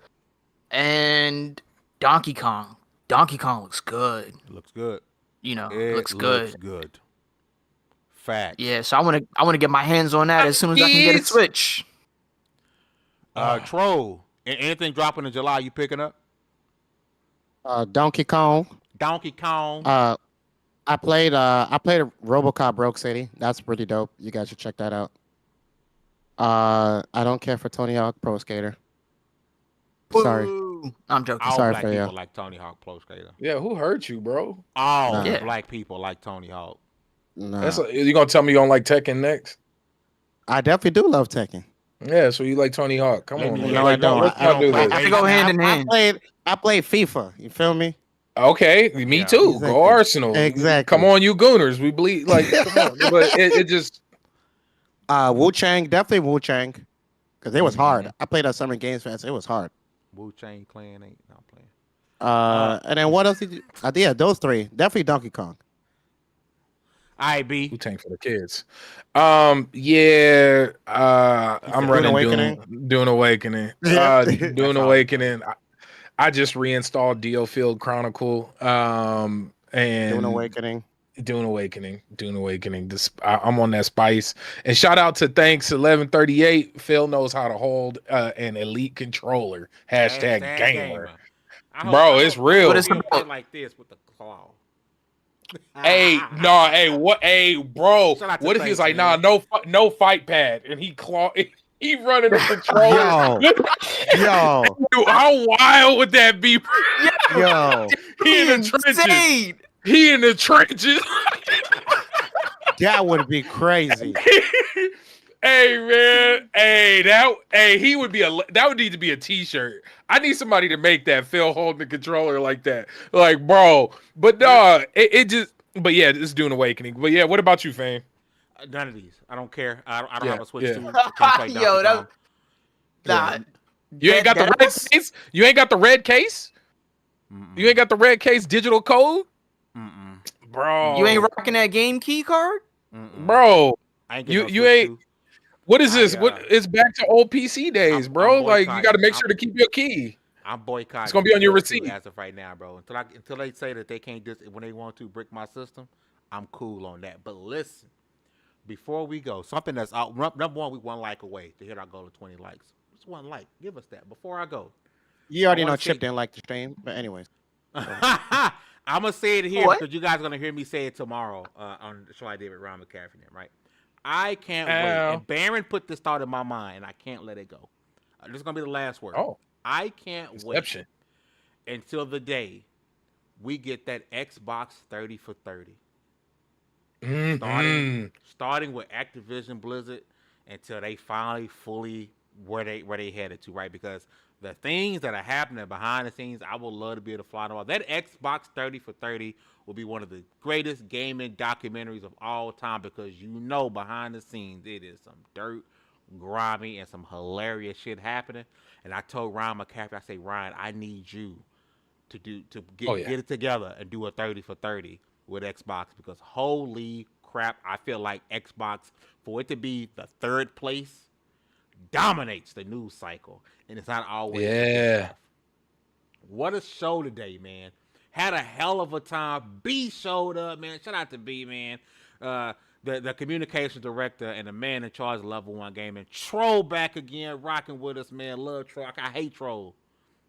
And Donkey Kong. Donkey Kong looks good. It looks good. It looks good. Looks good. Fact. Yeah, so I want to get my hands on that as soon as I can get a Switch. Troll. Anything dropping in July you picking up? Donkey Kong. Donkey Kong. I played RoboCop Rogue City. That's pretty dope. You guys should check that out. I don't care for Tony Hawk Pro Skater. Sorry. I'm joking. All Sorry black for people you. like Tony Hawk Pro Skater. Yeah, who hurt you, bro? All black people like Tony Hawk. Nah. You gonna tell me you don't like Tekken next? I definitely do love Tekken. Yeah, so you like Tony Hawk. Come on. No, I don't. Let's not do this. I go hand in hand. I played FIFA. You feel me? Okay, me too. Exactly. Go Arsenal. Exactly. Come on, you Gooners. We bleed. Like, come on. But it just. Wu Chang, definitely Wu Chang, because it was hard. Mhm. I played at Summer Games Fest. It was hard. Wu-Chang Clan ain't not playing. And then what else did you? Yeah, those three. Definitely Donkey Kong. IB. Wu-Tang for the kids. Yeah. I'm Dune running Awakening? Dune Awakening. Yeah. Dune That's all. Awakening. I just reinstalled DioField Chronicle. And Dune Awakening. Dune Awakening. I'm on that spice. And shout out to thanks 1138. Phil knows how to hold an elite controller. Hashtag gamer. Bro, it's real. What is the Play like this with the claw. Hey, no, hey, what? Hey, bro, Shout out to what if he's like, Thanks, nah, man. no fight pad, and he running the controller. Yo. Dude, how wild would that be? Yo, He in the trenches. Insane. He in the trenches. that would be crazy. Hey man, he would be that would need to be a t-shirt. I need somebody to make that Phil holding the controller like that. Like, bro. But it just but yeah, it's Dune Awakening. But yeah, what about you, Fame? None of these. I don't care. I don't Yeah, have a Switch yeah. 2. Can't play Donkey Yo, that- Kong. Nah. You ain't got the red that's- case? You ain't got the red case? Mm-mm. You ain't got the red case digital code? Mm-mm. Bro. You ain't rocking that game key card? Mm-mm. Bro. I ain't You getting no you Switch ain't 2. what is this? I, What it's back to old PC days, I'm bro. Like you got to boycotting. make sure to keep your key. I'm boycotting. It's gonna be on your Switch 2 receipt. as of right now, bro. Until they say that they can't just when they want to brick my system, I'm cool on that. But listen, before we go, something that's out. Number one, we 1 like away to hit our goal of 20 likes. Just 1 like. Give us that before I go. You already I know wanna Chip see- didn't like the stream, but anyways. I'm gonna say it here What? because you guys are gonna hear me say it tomorrow on the show I did with Ron McCaffrey, right? I can't wait. Ow. And Baron put this thought in my mind, and I can't let it go. This is gonna be the last word. Oh, I can't wait exception. until the day we get that Xbox 30 for 30. Mhm. Starting with Activision Blizzard until they finally fully where they headed to, right? Because the things that are happening behind the scenes, I would love to be able to fly on the wall. That Xbox 30 for 30 will be one of the greatest gaming documentaries of all time because behind the scenes it is some dirt, grimy, and some hilarious shit happening. And I told Ryan McCaffrey, I say, Ryan, I need you to get it together and do a 30 for 30 with Xbox because holy crap, I feel like Xbox, for it to be the third place, dominates the news cycle, and it's not always the good Yeah. stuff. What a show today, man. Had a hell of a time. B showed up, man. Shout out to B, man. The communications director and the man in charge of Level 1 Gaming. Troll back again, rocking with us, man. Love Troll. I hate Troll.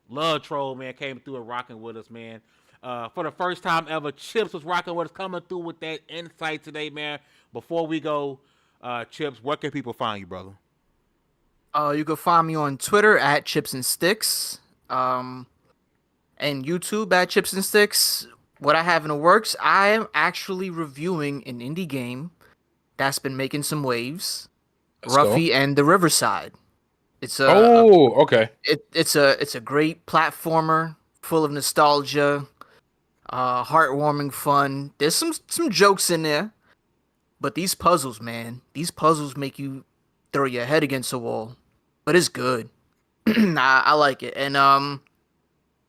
Love Troll, man. Came through and rocking with us, man. For the first time ever, Chips was rocking with us, coming through with that insight today, man. Before we go, Chips, where can people find you, brother? You can find me on Twitter at Chips and Sticks, and YouTube at Chips and Sticks. What I have in the works, I am actually reviewing an indie game that's been making some waves. Let's go. Ruffy and the Riverside. It's Okay. it's a great platformer full of nostalgia, heartwarming fun. There's some jokes in there, but these puzzles, man, make you throw your head against a wall. But it's good. I like it, and I'm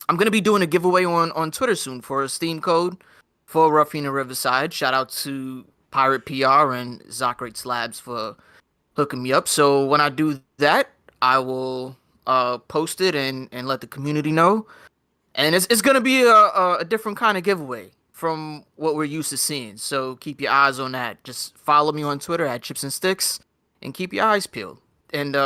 gonna be doing a giveaway on Twitter soon for a Steam code for Ruffy and the Riverside. Shout out to Pirate PR and Zocrate Slabs for hooking me up. So when I do that, I will post it and let the community know. And it's gonna be a different kind of giveaway from what we're used to seeing. So keep your eyes on that. Just follow me on Twitter at Chips and Sticks and keep your eyes peeled. And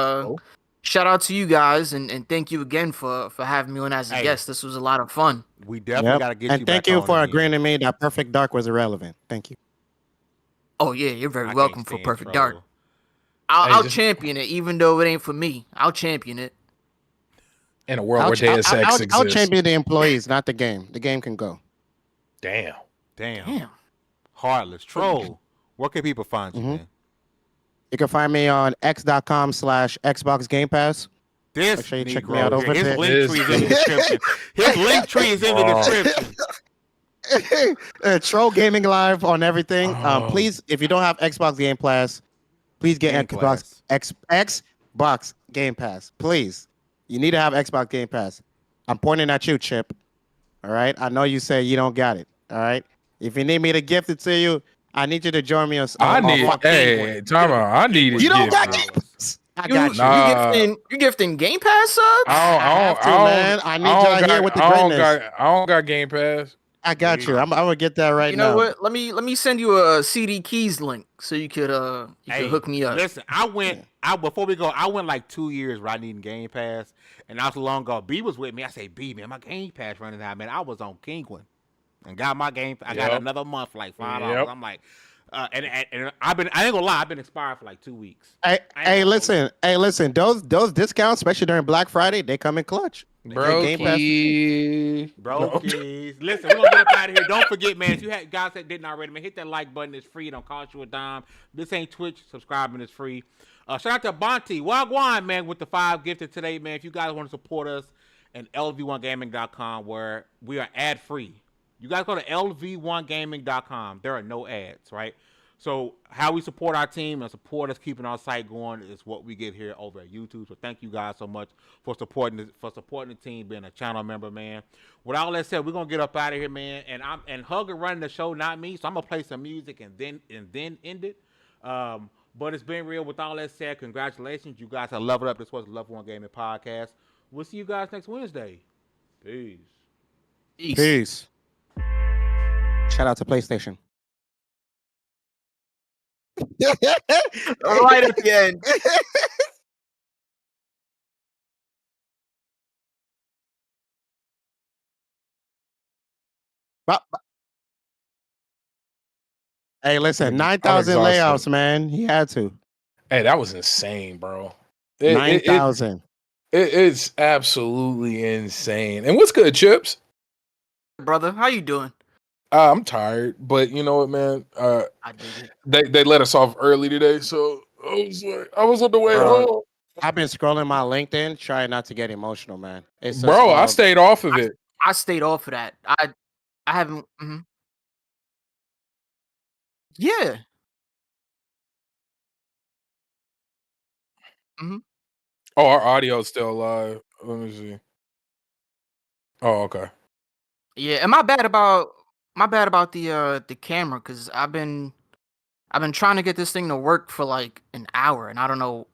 shout out to you guys and thank you again for having me on as a guest. This was a lot of fun. We definitely got to get you And thank back you on for again. agreeing to me that Perfect Dark was irrelevant. Thank you. Oh yeah, you're very I welcome can't for stand Perfect Troll. Dark. I'll just- champion it, even though it ain't for me. I'll champion it. In a world where Deus Ex exists. I'll champion the employees, not the game. The game can go. Damn. Damn. Heartless Troll. Where can people find you, Mhm. man? You can find me on x.com/Xbox Game Pass. This Make sure you check me Negro out over here. His there. link tree is in the description. His link tree is in the description. Troll Gaming Live on everything. Oh. Please, if you don't have Xbox Game Pass, Please get Game Xbox Game Pass. Please. You need to have Xbox Game Pass. I'm pointing at you, Chip. All right. I know you say you don't got it. All right. If you need me to gift it to you, I need you to join me on. I need. fuck Hey, Kingwood. time out. I need You it. don't got $10. Game Pass. I You, got you. Nah. you gifting Game Pass subs? I have to, man. I need y'all here with the greatness. I don't got Game Pass. I got you. I'm gonna get that right You know now. what? Let me send you a CD keys link so you could Hey, hook me up. Listen, before we go, I went like 2 years where I needed Game Pass, and not so long ago, B was with me. I say, B, man, my Game Pass running out, man. I was on Kingwin and got my game. I got another month for like $5. Yep. I'm like, and I ain't gonna lie, I've been expired for like 2 weeks. Hey, listen. Those discounts, especially during Black Friday, they come in clutch. Brokey. Brokies. Listen, we're gonna get up out of here. Don't forget, man, if you guys that didn't already, man, hit that like button. It's free. It don't cost you a dime. This ain't Twitch. Subscribing is free. Shout out to Bonte Wagwan, man, with the 5 gifted today, man. If you guys want to support us, and LV1Gaming.com, where we are ad free. You guys go to LV1Gaming.com. There are no ads, right? So how we support our team and support us keeping our site going is what we get here over at YouTube. So thank you guys so much for supporting the team, being a channel member, man. With all that said, we're gonna get up out of here, man. And Hugger running the show, not me. So I'm gonna play some music and then end it. But it's been real. With all that said, congratulations. You guys have leveled up. This was the Level 1 Gaming Podcast. We'll see you guys next Wednesday. Peace. Peace. Shout out to PlayStation. Right at the end. Hey, listen, I'm 9,000 exhausted. layoffs, man. He had to. Hey, that was insane, bro. 9,000. It's absolutely insane. And what's good, Chips? Brother, how you doing? I'm tired, but you know what, man? I did it. They let us off early today, so I was on the way home. I've been scrolling my LinkedIn, trying not to get emotional, man. It's just, Bro, I stayed off of it. I stayed off of that. I haven't. Yeah. Oh, our audio's still live. Let me see. Oh, okay. Yeah, and my bad about the camera, because I've been trying to get this thing to work for like an hour, and I don't know